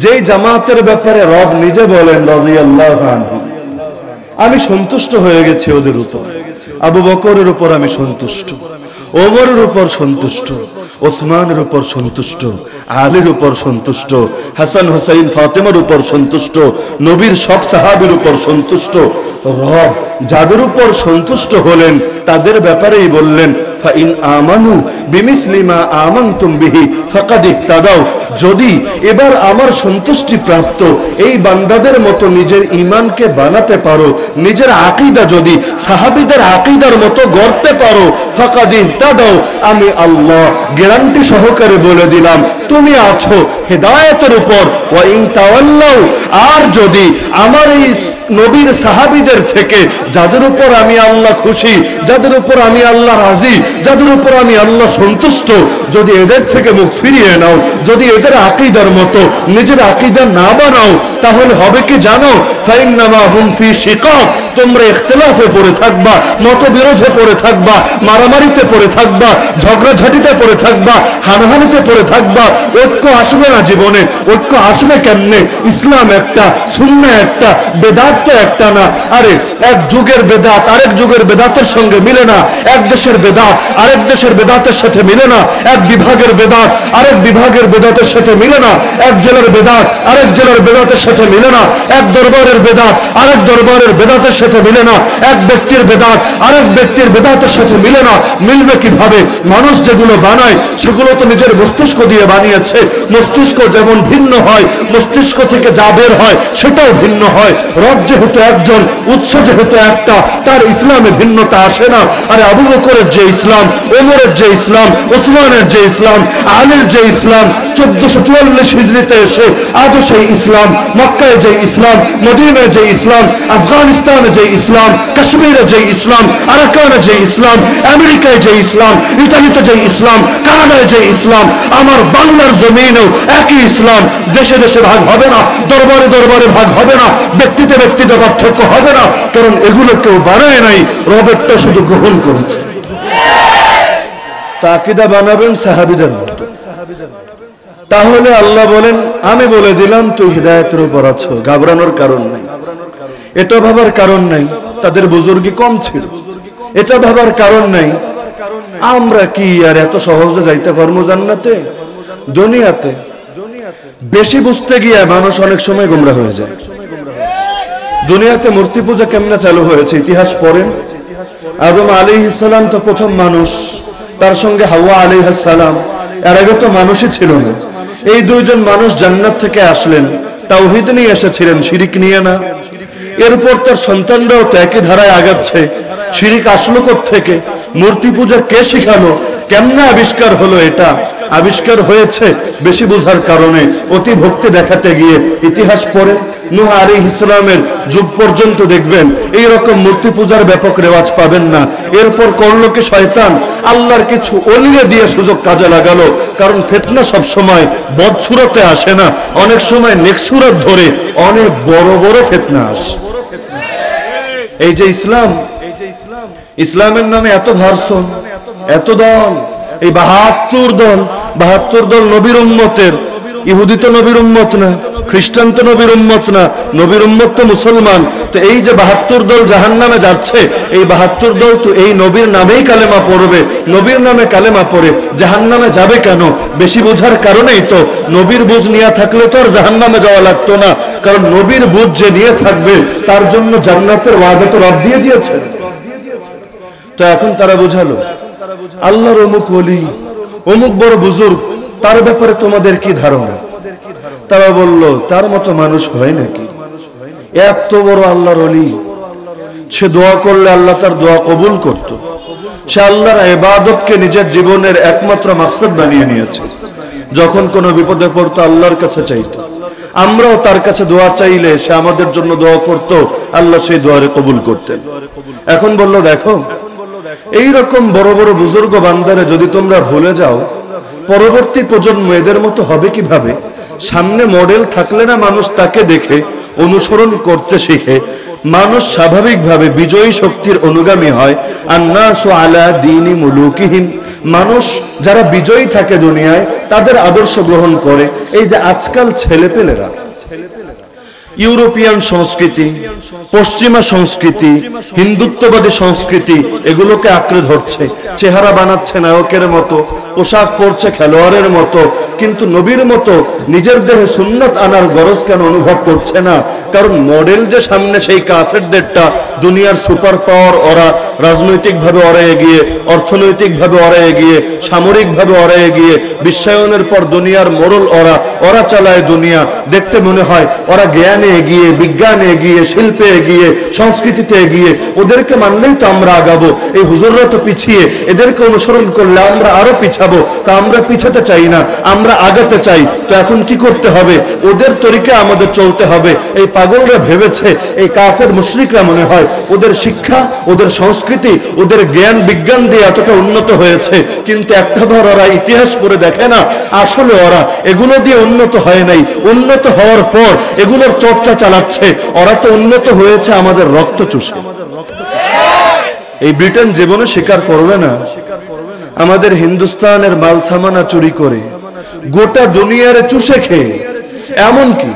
যেই জামাতের ব্যাপারে রব নিজে বলেন রাদিয়াল্লাহু আনহু, আমি সন্তুষ্ট হয়ে গেছি ওদের উপর, আবু বকরের উপর আমি সন্তুষ্ট, ওমরের উপর সন্তুষ্ট, ওসমানের উপর সন্তুষ্ট, আলীর উপর সন্তুষ্ট, হাসান হুসাইন ফাতেমার উপর সন্তুষ্ট, নবীর সব সাহাবীর উপর সন্তুষ্ট। রব যাদের উপর সন্তুষ্ট হলেন তাদের ব্যাপারেই বললেন, ফাইন আমানু বিমিসলি মা আমানতুম বিহি ফাকাদ ইহতাদাও, যদি এবার আমার সন্তুষ্টি প্রাপ্ত এই বান্দাদের মতো নিজের ঈমানকে বানাতে পারো, নিজের আকীদা যদি সাহাবীদের আকীদার মতো গড়তে পারো, ফাকাদ ইহতাদাও, আমি আল্লাহ গ্যারান্টি সহকারে বলে দিলাম তুমি আছো হেদায়েতের উপর। ওয়া ইন তাওয়াল্লাউ, আর যদি আমার এই নবীর সাহাবীদের থেকে যাদের উপর আমি আল্লাহ খুশি, যাদের উপর আমি আল্লাহ রাজি, যাদের উপর আমি আল্লাহ সন্তুষ্ট, যদি এদের থেকে মুখ ফিরিয়ে নাও, যদি এদের আকীদার মতো নিজের আকীদা না বানাও, তাহলে হবে কি জানো, ফাইন্নামা হুম ফি শিকাক, তোমরা ইখতিলাফে পড়ে থাকবা, মতবিরোধে পড়ে থাকবা, মারামারিতে পড়ে থাকবা, ঝগড়াঝাটিতে পড়ে থাকবা, হানাহানিতে পড়ে থাকবা। ঐক্য আসবে না জীবনে। ঐক্য আসবে কেমনে? ইসলাম একটা, সুন্নাহ একটা, বেদাত তো একটা না। আরে এক যুগের বেদাত আরেক যুগের বেদাতের সঙ্গে মিলে না, এক দেশের বেদাত আরেক দেশের বেদাতের সাথে মিলে না, এক বিভাগের বেদাত আরেক বিভাগের বেদাতের সাথে মিলে না, এক জেলার বেদাত আরেক জেলার বেদাতের সাথে মিলে না, এক দরবারের বেদাত আরেক দরবারের বেদাতের সাথে মিলে না, এক ব্যক্তির বেদাত আরেক ব্যক্তির বেদাতের সাথে মিলে না। মিলবে কিভাবে? মানুষ যেগুলো বানায় সেগুলো তো নিজের মস্তিষ্ক দিয়ে বানিয়েছে। মস্তিষ্ক যেমন ভিন্ন হয়, মস্তিষ্ক থেকে যা বের হয় সেটাও ভিন্ন হয়। রব যেহেতু একজন, উৎস যেহেতু একটা, তার ইসলামে ভিন্নতা আসে না। আরে আবু বকরের যে ইসলাম, ওমরের যে ইসলাম, ওসমানের যে ইসলাম, আলীর যে ইসলাম 1444 হিজরিতে এসে আজও সেই ইসলাম, মক্কায় যে ইসলাম, মদিনায় যে ইসলাম, আফগানিস্তানে যে ইসলাম, কাশ্মীরে যে ইসলাম, আরাকানে যে ইসলাম, আমেরিকায় যে ইসলাম, ইতালিতে যে ইসলাম, কানাডায় যে ইসলাম, আমার বাংলার জমিনেও একই ইসলাম। দেশে দেশে ভাগ হবে না, দরবারে দরবারে ভাগ হবে না, ব্যক্তিতে ব্যক্তিতে পার্থক্য হবে না, কারণ এগুলো কেউ বানায় নাই, রবেরটা শুধু গ্রহণ করেছে। তা আকীদা বানাবেন সাহাবীদের মতো। তাহলে আল্লাহ বলেন, আমি বলে দিলাম তুই হিদায়াতের উপর আছো, ঘাবড়ানোর কারণ নাই। এটা ভাবার কারণ নাই তাদের বুজুর্গি কম ছিল, এটা ভাবার কারণ নাই আমরা কি আর এত সহজে যাইতে পারবো জান্নাতে। দুনিয়াতে বেশি বুঝতে গিয়ে মানুষ অনেক সময় গোমরা হয়ে যায়। দুনিয়াতে মূর্তি পূজা কেমনে চালু হয়েছে ইতিহাস পড়েন। আদম আলাইহিস সালাম তো প্রথম মানুষ, তার সঙ্গে হাওয়া আলাইহিস সালাম, এর আগে তো মানুষই ছিল না। এই দুইজন মানুষ জান্নাত থেকে আসলেন, তাওহীদ নিয়ে এসেছিলেন, শিরিক নিয়ে না। এরপর তার সন্তানরাও তো একই ধারায় আগাচ্ছে। শিরিক আসলো কোত্থেকে? মূর্তি পূজা কে শিখালো? কেমনে আবিষ্কার হলো? এটা আবিষ্কার হয়েছে বেশি বোঝার কারণে, অতি ভক্তি দেখাতে গিয়ে। ইতিহাস পড়ে নূহ আলাইহিস সালামের যুগ পর্যন্ত দেখবেন এই রকম মূর্তি পূজার ব্যাপক রেওয়াজ পাবেন না। এরপর করলো কি শয়তান? আল্লাহর কিছু ওলিয়ে দিয়ে সুযোগ কাজে লাগালো। কারণ ফিতনা সব সময় বদসুরতে আসে না, অনেক সময় নেকসুরত ধরে অনেক বড় বড় ফিতনা আসে। এই যে ইসলাম, ইসলামের নামে এত ভার্সন, এত দল, এই 72 দল নবীর উম্মতের। ইহুদি তো নবীর উম্মত না, খ্রিস্টান তো নবীর উম্মত না, নবীর উম্মত তো মুসলমান। তো এই যে 72 দল জাহান্নামে যাচ্ছে, এই 72 দল তো এই নবীর নামেই কালেমা পড়বে, নবীর নামে কালেমা পড়ে জাহান্নামে যাবে কেন? বেশি বোঝার কারণেই তো। নবীর বুঝ নিয়ে থাকলে তো আর জাহান্নামে যাওয়া লাগতো না, কারণ নবীর বুঝ যে নিয়ে থাকবে তার জন্য জান্নাতের ওয়াদা তো রব দিয়ে দিয়েছেন। তো এখন তারা বোঝালো আল্লাহর অমুক ওলি, অমুক বড় বুজুর্গ, তার ব্যাপারে তোমাদের কি ধারণা? তারা বলল তার মতো মানুষ হয় নাকি? এত বড় আল্লাহর ওলি, সে দোয়া করলে আল্লাহ তার দোয়া কবুল করত। সে আল্লাহর ইবাদতকে নিজের জীবনের একমাত্র মাকসাদ বানিয়ে নিয়েছে। যখন কোনো বিপদে পড়তো আল্লাহর কাছে চাইতো, আমরাও তার কাছে দোয়া চাইলে সে আমাদের জন্য দোয়া করত, আল্লাহ সেই দোয়ারে কবুল করতেন। এখন বলল দেখো, এইরকম বড় বড় বুজুর্গ বান্দারে যদি তোমরা ভুলে যাও, পরবর্তী প্রজন্ম এদের মতো হবে কিভাবে? সামনে মডেল থাকলে না মানুষ তাকে দেখে অনুসরণ করতে শিখে, মানুষ স্বাভাবিকভাবে বিজয়ী শক্তির অনুগামী হয়। আন্নাসু আলা দীনি মুলুকিহিম, মানুষ যারা বিজয়ী থাকে দুনিয়ায় তাদের আদর্শ গ্রহণ করে। এই যে আজকাল ছেলেপেলেরা ইউরোপিয়ান সংস্কৃতি, পশ্চিমা সংস্কৃতি, হিন্দুত্ববাদী সংস্কৃতি এগুলোকে আঁকড়ে ধরছে, চেহারা বানাচ্ছে নায়কের মতো, পোশাক পরছে খেলোয়াড়ের মতো, কিন্তু নবীর মতো নিজের দেহে সুন্নত আনার গরজ কেন অনুভব করছে না? কারণ মডেল যে সামনে সেই কাফেরদেরটা, দুনিয়ার সুপার পাওয়ার ওরা, রাজনৈতিকভাবে ওরা এগিয়ে, অর্থনৈতিকভাবে ওরা এগিয়ে, সামরিকভাবে ওরা এগিয়ে, বিশ্বায়নের পর দুনিয়ার মোড়ল ওরা, ওরা চালায় দুনিয়া। দেখতে মনে হয় ওরা জ্ঞানে এগিয়ে, বিজ্ঞানে এগিয়ে, শিল্পে এগিয়ে, সংস্কৃতিতে এগিয়ে। ওদেরকে মানলেই তো আমরা আগাবো। এই হুজুররা তো পিছিয়ে, এদেরকে অনুসরণ করলে আমরা আরো পিছাবো। তা আমরা পিছাতে চাই না, আমরা আগাতে চাই। তো এখন কি করতে হবে? ওদের তরিকা আমাদের চলতে হবে। এই পাগলরা ভেবেছে, এই কাফের মুশরিকরা মনে হয় ওদের শিক্ষা, ওদের সংস্কৃতি, ওদের জ্ঞান বিজ্ঞান দিয়ে এতটা উন্নত হয়েছে, কিন্তু একটা বার ওরা ইতিহাস পড়ে দেখে না, আসলে ওরা এগুলো দিয়ে উন্নত হয় নাই। উন্নত হওয়ার পর এগুলোর চর্চা চালাচ্ছে। ওরা তো উন্নত হয়েছে আমাদের রক্ত চুষে। এই ব্রিটেন জীবনে স্বীকার করবে না আমাদের হিন্দুস্তানের মাল সামানা চুরি করে, গোটা দুনিয়ার চুষে খেয়ে, এমনকি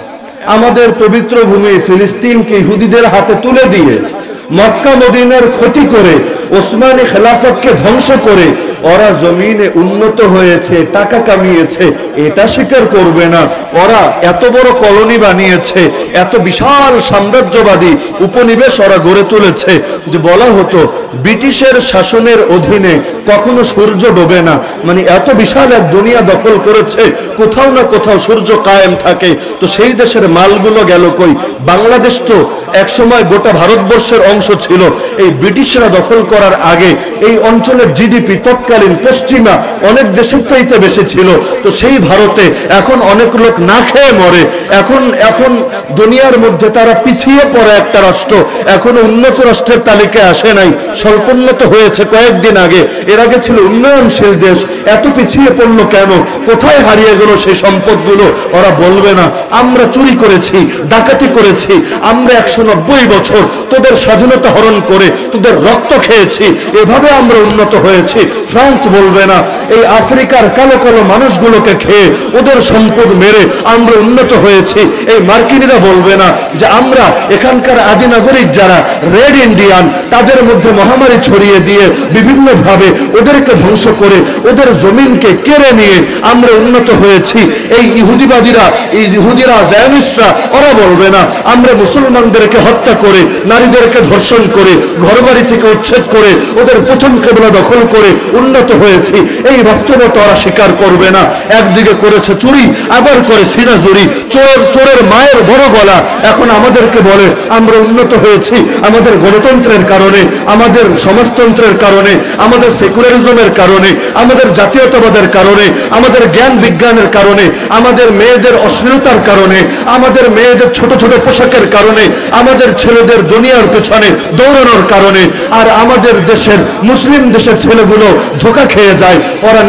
আমাদের পবিত্র ভূমি ফিলিস্তিনকে ইহুদিদের হাতে তুলে দিয়ে মক্কা মদিনার ক্ষতি করে, ওসমানী খেলাফতকে ধ্বংস করে ওরা জমিনে উন্নত হয়েছে, টাকা কামিয়েছে, এটা স্বীকার করবে না। ওরা এত বড় কলোনি বানিয়েছে, এত বিশাল সাম্রাজ্যবাদী উপনিবেশ ওরা গড়ে তুলেছে যে বলা হতো ব্রিটিশের শাসনের অধীনে কখনো সূর্য ডোবে না। মানে এত বিশাল এক দুনিয়া দখল করেছে, কোথাও না কোথাও সূর্য কায়েম থাকে। তো সেই দেশের মালগুলো গেল কই? বাংলাদেশ তো একসময় গোটা ভারতবর্ষের অংশ ছিল। এই ব্রিটিশরা দখল করার আগে এই অঞ্চলের জিডিপি তৎকালীন পশ্চিমা অনেক দেশের চাইতে বেশি ছিল। তো সেই ভারতে এখন অনেক লোক না খেয়ে মরে। এখন দুনিয়ার মধ্যে তারা পিছিয়ে পড়ে একটা রাষ্ট্র, এখনো উন্নত রাষ্ট্রের তালিকায় আসে নাই, স্বল্পোন্নত হয়েছে কয়েকদিন আগে। এর আগে ছিল উন্নয়নশীল দেশ। এত পিছিয়ে পড়লো কেন? কোথায় হারিয়ে গেল সেই সম্পদগুলো? ওরা বলবে না আমরা চুরি করেছি, ডাকাতি করেছি, আমরা 190 বছর তোদের স্বাধীনতা হরণ করে তোদের রক্ত খেয়েছি, এভাবে আমরা উন্নত হয়েছি। ফ্রান্স বলবে না এই আফ্রিকার কালো কালো মানুষগুলোকে খেয়ে ওদের সম্পদ মেরে আমরা উন্নত হয়েছি। এই মার্কিনীরা বলবে না যে আমরা এখানকার আদি নাগরিক যারা রেড ইন্ডিয়ান, তাদের মধ্যে মহামারী ছড়িয়ে দিয়ে বিভিন্নভাবে ওদেরকে ধ্বংস করে ওদের জমিনকে কেড়ে নিয়ে আমরা উন্নত হয়েছি। এই ইহুদিবাদীরা, এই ইহুদিরা, জায়নিস্টরা ওরা বলবে না আমরা মুসলমানদেরকে হত্যা করে, নারীদেরকে ধর্ষণ করে, ঘরবাড়ি থেকে উচ্ছেদ করে, ওদের প্রথম কেবলা দখল করে উন্নত হয়েছি। এই বাস্তবতা ওরা স্বীকার করবে না। একদিকে করেছে চুরি, আবার করে সিনাজুরি, চোরের মায়ের বড় গলা। এখন আমাদেরকে বলে আমরা উন্নত হয়েছি আমাদের গণতন্ত্রের কারণে, আমাদের সমাজতন্ত্রের কারণে, আমাদের সেকুলারিজমের কারণে, আমাদের জাতীয়তাবাদের কারণে, আমাদের জ্ঞান বিজ্ঞানের কারণে, আমাদের মেয়েদের অশ্লীলতার কারণে, আমাদের মেয়েদের ছোট ছোট পোশাকের কারণে, আমাদের ছেলেদের দুনিয়ার পেছনে দৌড়ানোর কারণে। আর আমাদের দেশের মুসলিম দেশের ছেলেগুলো ধোঁকা খেয়ে যায়। ওরা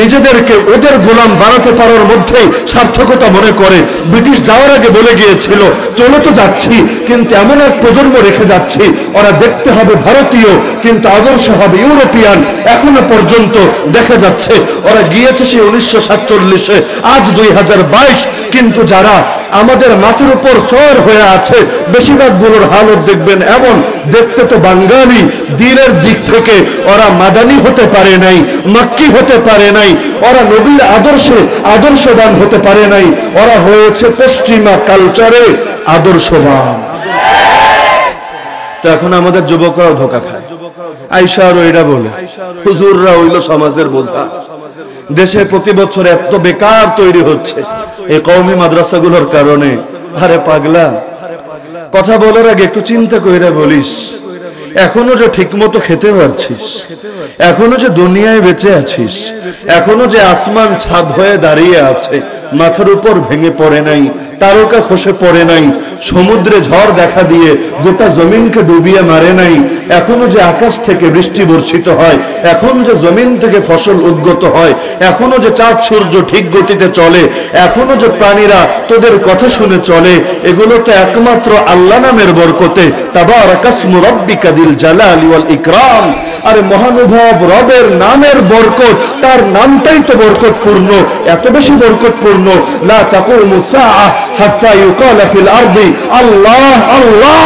নিজেদেরকে ওদের গোলাম বানাতে পারার মধ্যেই সার্থকতা মনে করে। ব্রিটিশ যাওয়ার আগে বলে গিয়েছিল, চলে তো যাচ্ছি কিন্তু এমন এক প্রজন্ম রেখে যাচ্ছি, ওরা দেখতে হবে ভারতীয় কিন্তু আদর্শ হবে ইউরোপিয়ান। এখনো পর্যন্ত দেখা যাচ্ছে ওরা গিয়েছে সেই 1947-এ, আজ 2022, কিন্তু যারা আমাদের মাথার উপর সওয়ার হয়ে আছে বেশিরভাগগুলোর হালত দেখবেন এমন, দেখতে তো বাঙালি, দিনের দিক থেকে ওরা মাদানি হতে পারে নাই, মাক্কি হতে পারে নাই, ওরা নবীর আদর্শে আদর্শবান হতে পারে নাই, ওরা হয়েছে পশ্চিমা কালচারে আদর্শবান। তো এখন আমাদের যুবকরাও ধোঁকা খায়। আয়েশা আর ওইটা বলে হুজুররা হইল সমাজের বোঝা। দেশে প্রতি বছর এত বেকার তৈরি হচ্ছে এই কওমি মাদ্রাসাগুলোর কারণে। আরে পাগলা, কথা বলার আগে একটু চিন্তা কইরা বলিস, এখনো যে ঠিক মতো খেতে পারছিস, এখনো যে দুনিয়ায় বেঁচে আছিস, এখনো যে আসমান ছাদ হয়ে দাঁড়িয়ে আছে, মাথার উপর ভেঙে পড়ে নাই, তারকা খসে পড়ে নাই, সমুদ্রে ঝড় দেখা দিয়ে গোটা জমিনকে ডুবিয়ে মারে নাই, এখনো যে আকাশ থেকে বৃষ্টি বর্ষিত হয়, এখনো যে জমিন থেকে ফসল উদ্গত হয়, এখনো যে চাঁদ সূর্য ঠিক গতিতে চলে, এখনো যে প্রাণীরা তোদের কথা শুনে চলে, এগুলো তো একমাত্র আল্লাহ নামের বরকতে। তাবারাকাসমু রাব্বিকা যিল জালালি ওয়াল ইকরাম। আরে মহানুভব রবের নামের বরকত, তার নামটাই তো বরকতপূর্ণ, এত বেশি বরকতপূর্ণ। লা তাকুমু সাআ হাত্তা ইউকালা ফিল আরদি আল্লাহ আল্লাহ।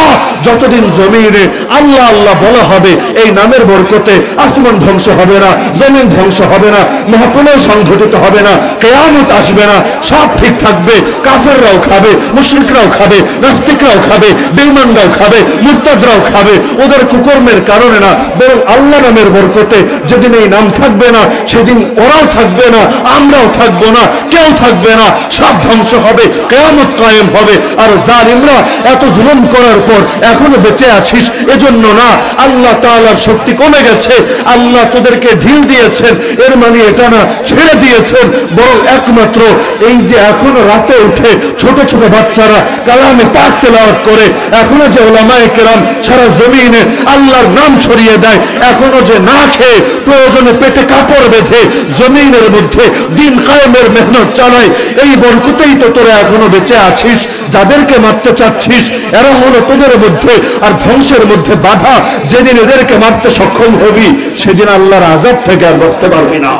যতদিন জমিনে আল্লাহ আল্লাহ বলা হবে এই নামের বরকতে আসমান ধ্বংস হবে না, জমিন ধ্বংস হবে না, মহাপ্রলয় সংঘটিত হবে না, কিয়ামত আসবে না, সব ঠিক থাকবে। কাফেররাও খাবে, মুশরিকরাও খাবে, নাস্তিকরাও খাবে, বেঈমানরাও খাবে, মুরতাদরাও খাবে, ওদের কুকর্মের কারণে না, বরং আল্লাহ নামের বরকতে। যেদিন এই নাম থাকবে না সেদিন ওরাও থাকবে না, আমরাও থাকবো না, কেউ থাকবে না, সব ধ্বংস হবে, কিয়ামত কায়েম হবে। আর জালিমরা এত জুলুম করার পর এখনো বেঁচে আছিস এজন্য না, আল্লাহ তাআলার শক্তি কমে গেছে, আল্লাহ তোদেরকে ঢিল দিয়েছেন, এর মানে এটা না ছেড়ে দিয়েছেন, বরং একমাত্র এই যে এখনো রাতে উঠে ছোট ছোট বাচ্চারা কালামে পাক তেলাওয়াত করে, এখনো যে উলামায়ে কেরাম সারা জমিনে আল্লাহর নাম ছড়িয়ে দেয়, এখনো যে না খেয়ে প্রয়োজনে পেটে কাপড় বেঁধে জমিনের মধ্যে দিন কায়েমের মেহনত চালায়, এই বরকতেই তো তোরা এখনো বেঁচে আছিস। যাদেরকে মারতে চাচ্ছিস এরা হলো তোদের মধ্যে আর ধ্বংসের মধ্যে বাধা। যেদিন এদেরকে মারতে সক্ষম হবি সেদিন আল্লাহর আযাব থেকে আর বাঁচতে পারবি না।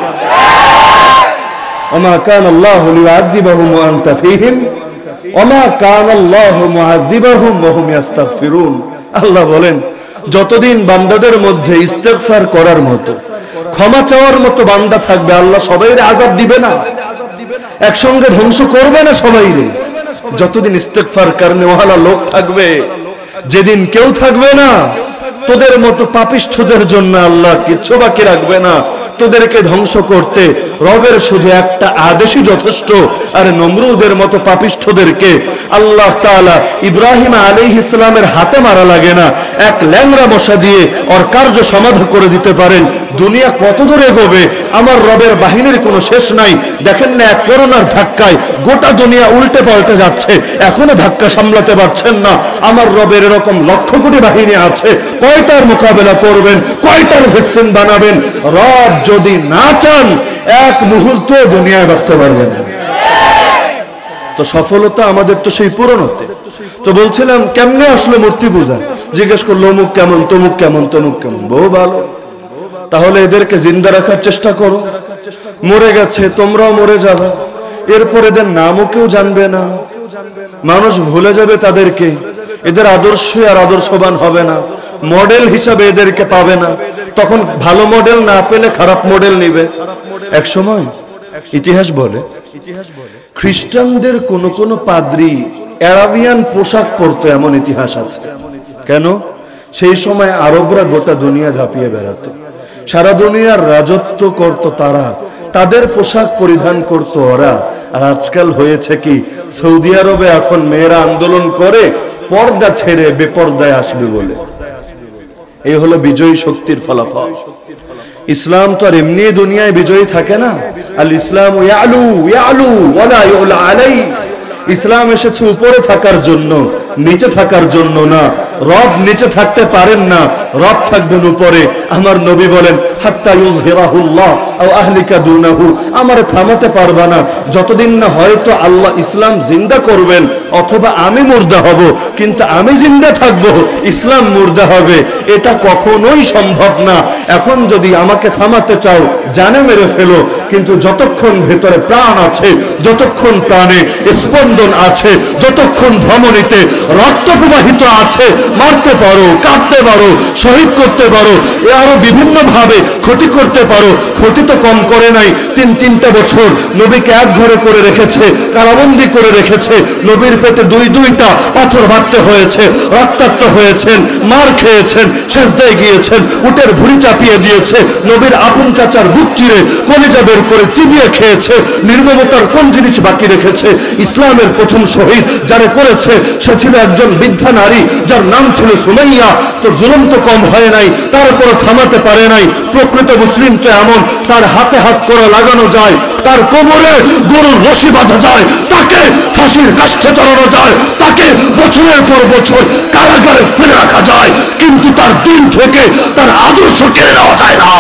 ওমা কানা আল্লাহু লিউআযিবাহুম ওয়া আনতা ফীহিম ওমা কানা আল্লাহু মুআযিবাহুম ওয়া হুম ইস্তাগফিরুন। আল্লাহ বলেন, যতদিন বান্দাদের মধ্যে ইস্তেগফার করার মতো, ক্ষমা চাওয়ার মতো বান্দা থাকবে, আল্লাহ সবাইরে আযাব দিবে না, একসঙ্গে ধ্বংস করবে না সবাইরে। যতদিন ইস্তেগফার করনে ওয়ালা লোক থাকবে, যেদিন কেউ থাকবে না, তোদের মতো পাপিষ্ঠদের জন্য আল্লাহ কিচ্ছু বাকি রাখবে না। তোদেরকে ধ্বংস করতে রবের শুধু একটা আদেশই যথেষ্ট। আর নমরুদের মতো পাপিষ্ঠদেরকে আল্লাহ তাআলা ইব্রাহিম আলাইহিস সালামের হাতে মারা লাগে না, এক ল্যাংড়া মশা দিয়ে ওর কার্য সমাধা করে দিতে পারেন। দুনিয়া কত দূরে এগোবে, আমার রবের বাহিনীর কোনো শেষ নাই। দেখেন না, এক করোনার ধাক্কায় গোটা দুনিয়া উল্টে পাল্টে যাচ্ছে, এখনো ধাক্কা সামলাতে পারছেন না। আমার রবের এরকম লক্ষ কোটি বাহিনী আছে, কয়টার মোকাবেলা করবেন, কয়টার ভ্যাকসিন বানাবেন? রব যদি না চান এক মুহূর্ত দুনিয়ায় বাঁচতে পারবেন। তো সফলতা আমাদের তো সেই পুরনোতে। তো বলছিলাম কেমনে আসলে মূর্তি পূজা? জিজ্ঞেস করলো অমুক কেমন, তমুক কেমন, তমুক কেমন। বহু ভালো, তাহলে এদেরকে জিন্দা রাখার চেষ্টা করো। মরে গেছে, তোমরাও মরে যাবে, এরপর এদের নামও কেউ জানবে না, মানুষ ভুলে যাবে তাদেরকে, এদের আদর্শ আর আদর্শবান হবে না, মডেল হিসাবে এদেরকে পাবে না। তখন ভালো মডেল না পেলে খারাপ মডেল নিবে। এক সময় ইতিহাস বলে খ্রিস্টানদের কোন কোন পাদ্রী অ্যারাবিয়ান পোশাক পরতো, এমন ইতিহাস আছে। কেন? সেই সময় আরবরা গোটা দুনিয়া ঝাঁপিয়ে বেড়াতো, সারা দুনিয়ার রাজত্ব করত তারা, তাদের পোশাক পরিধান করত ওরা। আর আজকাল হয়েছে কি, সৌদি আরবে এখন মেয়েরা আন্দোলন করে পর্দা ছেড়ে বেপর্দায় আসবে বলে। এই হলো বিজয়ী শক্তির ফলাফল। ইসলাম তো আর এমনি দুনিয়ায় বিজয়ী থাকে না। আল ইসলাম ইয়ালু ইয়ালু ওয়ালা ইউলা আলাই। ইসলাম এসেছে উপরে থাকার জন্য, নিচে থাকার জন্য না। রব নিচে থাকতে পারেন না, রব থাকবেন উপরে। আমার নবী বলেন হাত্তা ইউযহিরাহুল্লাহ আও আহলিকা দুনাহু, আমারে থামাতে পারবা না যতদিন না হয়তো আল্লাহ ইসলাম জিন্দা করবেন অথবা আমি মুর্দা হব, কিন্তু আমি জিন্দা থাকবো, ইসলাম মুর্দা হবে, এটা কখনোই সম্ভব না। এখন যদি আমাকে থামাতে চাও জানে মেরে ফেলো, কিন্তু যতক্ষণ ভেতরে প্রাণ আছে, যতক্ষণ প্রাণে স্পন্দন আছে, যতক্ষণ ধমনীতে রক্ত প্রবাহিত আছে, মারতে পারো, কাটতে পারো, শহীদ করতে পারো, এ আরো বিভিন্ন ভাবে ক্ষতি করতে পারো। ক্ষতি তো কম করে নাই। তিনটা বছর নবীকে এক ঘরে করে রেখেছে, কারাবন্দী করে রেখেছে, নবীর পেটে দুইটা পাথর ভাঙতে হয়েছে, রক্তাক্ত হয়েছেন, মার খেয়েছেন, সেজদায় গিয়েছেন, উটের ভুঁড়ি চাপিয়ে দিয়েছে, নবীর আপন চাচার বুক চিরে কলিজা বের করে চিবিয়ে খেয়েছে। নির্মমতার কোন জিনিস বাকি রেখেছে? ইসলামের প্রথম শহীদ যারা করেছে সে ছিল একজন বৃদ্ধা নারী, যার নাম ছিল সুমাইয়া। তো জুলুম তো কম হয় নাই, তারপর থামাতে পারে নাই। প্রকৃত মুসলিম তো এমন, তার হাতে হাত করে লাগানো যায়, তার কোমরে গরুর রশি বাঁধা যায়, তাকে ফাঁসির কাষ্ঠে চড়ানো যায়, তাকে বছরের পর বছর কারাগারে ফেলে রাখা যায়, কিন্তু তার দিল থেকে তার আদর্শ কেড়ে নেওয়া যায় না।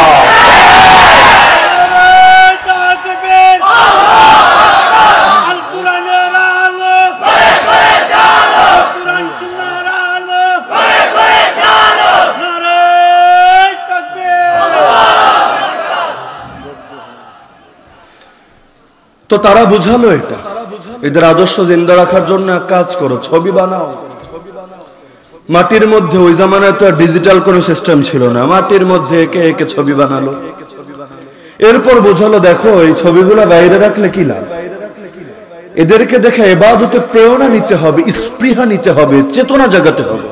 তো তারা বুঝালো এটা, এদের আদর্শ জিন্দা রাখার জন্য এক কাজ করো, ছবি বানাও। মাটির মধ্যে, ওই জামানায় তো ডিজিটাল কোনো সিস্টেম ছিল না, মাটির মধ্যে একে একে ছবি বানালো। এরপর বোঝালো দেখো এই ছবিগুলো বাইরে রাখলে কি লাভ, এদেরকে দেখে ইবাদতে প্রেরণা নিতে হবে, স্পৃহা নিতে হবে, চেতনা জাগাতে হবে।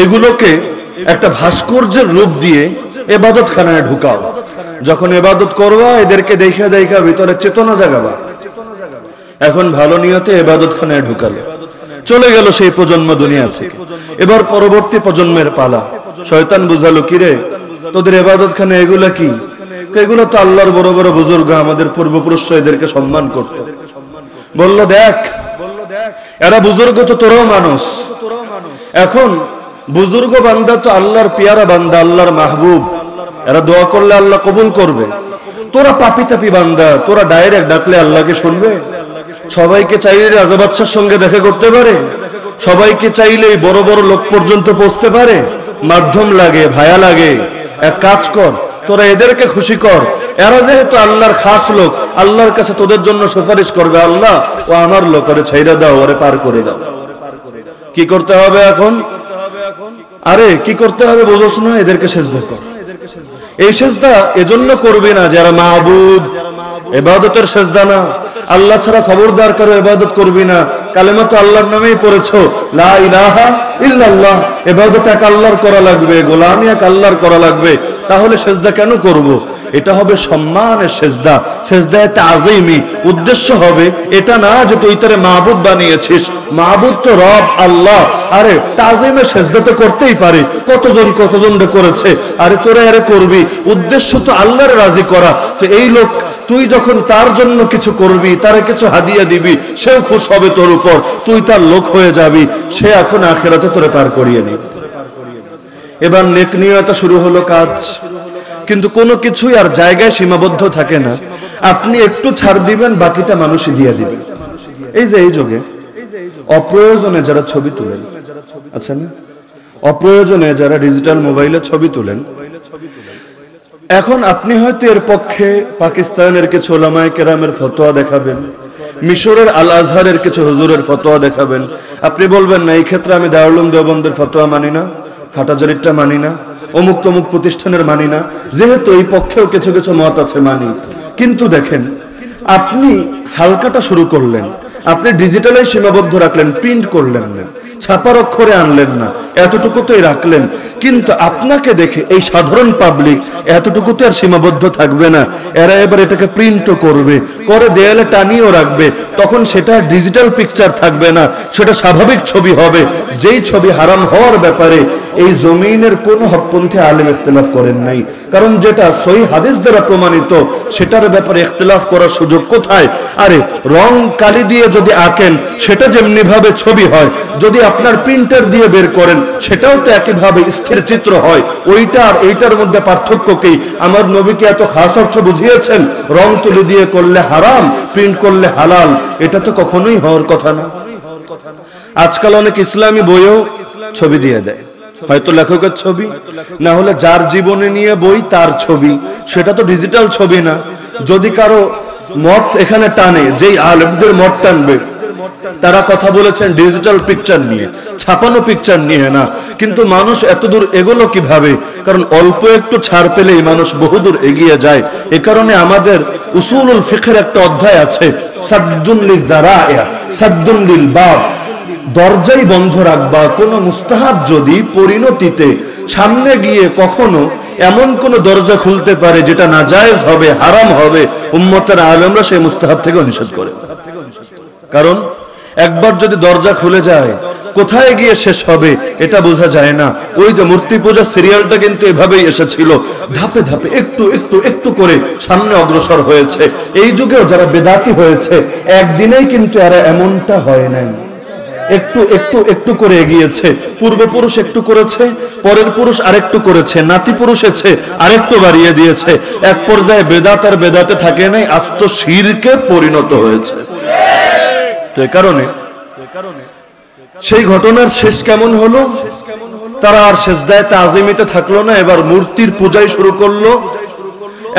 এগুলোকে একটা ভাস্কর্যের রূপ দিয়ে ইবাদতখানায় ঢুকাও। যখন ইবাদত করবা এদেরকে দেখে দেখে ভিতরে চেতনা জাগাবা। এখন ভালো নিয়তে ইবাদতখানায় ঢুকালো, চলে গেল সেই প্রজন্ম দুনিয়া থেকে। এবার পরবর্তী প্রজন্মের পালা। শয়তান বুঝালো কিরে তোদের ইবাদতখানা এগুলা কি? এগুলো তো আল্লাহর বড় বড় বুজুর্গ, আমাদের পূর্বপুরুষরা এদেরকে সম্মান করত। বলল দেখ এরা বুজুর্গ তো তোরাও মানুষ। এখন বুজুর্গ বান্দা তো আল্লাহর পিয়ারা বান্দা, আল্লাহর মাহবুব, এরা দোয়া করলে আল্লাহ কবুল করবে। তোরা পাপি তাপি বান্দা, তোরা ডাইরেক্ট ডাকলে আল্লাহকে শুনবে? সবাইকে চাইলে রাজা বাদশার সঙ্গে দেখা করতে পারে, সবাইকে চাইলে বড় বড় লোক পর্যন্ত পৌঁছতে পারে? মাধ্যম লাগে, ভায়া লাগে। এক কাজ কর, তোরা এদেরকে খুশি কর, এরা যেহেতু আল্লাহর খাস লোক, আল্লাহর কাছে তোদের জন্য সুপারিশ করবে, আল্লাহ ও আমার লোক, ওরে ছাইরা দাও, ওরে পার করে দাও। কি করতে হবে এখন? আরে কি করতে হবে বুঝোস না? এদেরকে সেজদা কর। এই সেজদা এজন্য করবি না যারা মাহবুব, ইবাদতের সেজদা না। আল্লাহ ছাড়া খবরদার কারো ইবাদত করবি না। কালেমা তো আল্লাহর নামেই পড়েছো, লা ইলাহা ইল্লাল্লাহ। ইবাদত এক আল্লাহর করা লাগবে, গোলামি এক আল্লাহর করা লাগবে। তাহলে সেজদা কেন করব? এটা হবে সম্মানের সেজদা, সেজদায়ে তাযীমি। উদ্দেশ্য হবে এটা না যে তুই তারে মাহবুব বানিয়েছিস, মাহবুব তো রব আল্লাহ। আরে তাযীমের সেজদা তো করতেই পারে, কতজন করেছে, আরে তোরা এর করবি। উদ্দেশ্য তো আল্লাহর রাজি করা, যে এই লোক তুই যখন তার জন্য কিছু করবি, তারে কিছু হাদিয়া দিবি, সেও খুশ হবে তোর উপর, তুই তার লোক হয়ে যাবি, সে এখন আখিরাতে তোরে পার করিয়ে নিবে। এবার নেক নিয়ত শুরু হলো কাজ। কিন্তু কোনো কিছুই আর জায়গায় সীমাবদ্ধ থাকে না। আপনি একটু ছাড় দিবেন, বাকিটা মানুষই দিয়ে দিবে। এই যে এই যুগে অপ্রয়োজনে যারা ছবি তুলেন, আচ্ছা না, অপ্রয়োজনে যারা ডিজিটাল মোবাইলে ছবি তুলেন, এখন আপনি হয়তো এর পক্ষে পাকিস্তানের কিছু ওলামায়ে কেরামের ফতোয়া দেখাবেন, মিশরের আল আজহারের কিছু হুজুরের ফতোয়া দেখাবেন। আপনি বলবেন না এই ক্ষেত্রে আমি দারুল উলুম দেওবন্দের ফতোয়া মানি না, হাটাজারিটা মানি না, অমুক তমুক প্রতিষ্ঠানের মানি না, যেহেতু এই পক্ষেও কিছু কিছু মত আছে মানি। কিন্তু দেখেন, আপনি হালকাটা শুরু করলেন, আপনি ডিজিটালে সীমাবদ্ধ রাখলেন, প্রিন্ট করলেন না, ছাপার অক্ষরে আনলেন না, এতটুকুতেই রাখলেন। কিন্তু আপনাকে দেখে এই সাধারণ পাবলিক এতটুকুতে আর সীমাবদ্ধ থাকবে না, এরা এবার এটাকে প্রিন্টও করবে, করে দেয়ালে টানিয়েও রাখবে। তখন সেটা ডিজিটাল পিকচার থাকবে না, সেটা স্বাভাবিক ছবি হবে। যেই ছবি হারাম হওয়ার ব্যাপারে এই জমিনের কোন হকপন্থী আলেম ইখতিলাফ করেন নাই, কারণ যেটা সহিহ হাদিস দ্বারা প্রমাণিত সেটার ব্যাপারে ইখতিলাফ করার সুযোগ কোথায়? আরে রং কালি দিয়ে যদি আঁকেন সেটা যেমনি ভাবে ছবি হয়, যদি আপনার প্রিন্টার দিয়ে বের করেন, সেটাও তো একইভাবে স্থির চিত্র হয়। ওইটা আর এইটার মধ্যে পার্থক্য কি? আমার নবীকে এত খাস অর্থ বুঝিয়েছেন, রং তুলি দিয়ে করলে হারাম, প্রিন্ট করলে হালাল, এটা তো কখনোই হওয়ার কথা না। আজকাল অনেক ইসলামী বইও ছবি দিয়ে দেয়, হয়তো লেখকের ছবি, না হলে যার জীবনে নিয়ে বই তার ছবি, সেটা তো ডিজিটাল ছবি না। যদি কারো মত এখানে টানে, যেই আলেমদের মত টানবে তারা কথা বলেছেন ডিজিটাল পিকচার নিয়ে, ছাপানো পিকচার নিয়ে না। কিন্তু মানুষ এতদূর এগোলো কিভাবে? কারণ অল্প একটু ছাড় পেলেই মানুষ বহুদূর এগিয়ে যায়। এ কারণে আমাদের উসুলুল ফিকহের একটা অধ্যায় আছে, সাদ্দুন লিল যারাইয়া সাদ্দুন লিল বাব, দরজাই বন্ধ রাখবা। কোন মুস্তাহাব যদি পরিণতিতে সামনে গিয়ে কখনো এমন কোন দরজা খুলতে পারে যেটা নাজায়েজ হবে, হারাম হবে, উম্মতের আলেমরা সেই মুস্তাহাব থেকে নিষেধ করে। কারণ একবার যদি দরজা খুলে যায়, কোথায় গিয়ে শেষ হবে এটা বোঝা যায় না। ওই যে মূর্তি পূজা সিরিয়ালটা কিন্তু এভাবেই এসেছিল, ধাপে ধাপে একটু একটু একটু করে সামনে অগ্রসর হয়েছে। এই যুগেও যারা বেদাতি হয়েছে, একদিনেই কিন্তু এরা এমনটা হয় নাই, একটু একটু একটু করে এগিয়েছে। পূর্বপুরুষ একটু করেছে, পরের পুরুষ আরেকটু করেছে, নাতি পুরুষ এসে আরেকটু বাড়িয়ে দিয়েছে। এক পর্যায়ে বেদাত আর বেদাতে থাকে নাই, আস্ত শিরকে পরিণত হয়েছে। তো এই কারণে সেই ঘটনার শেষ কেমন হলো? তারা আর সেজদায়ে তাজিমিতে থাকলো না, এবার মূর্তির পূজাই শুরু করলো।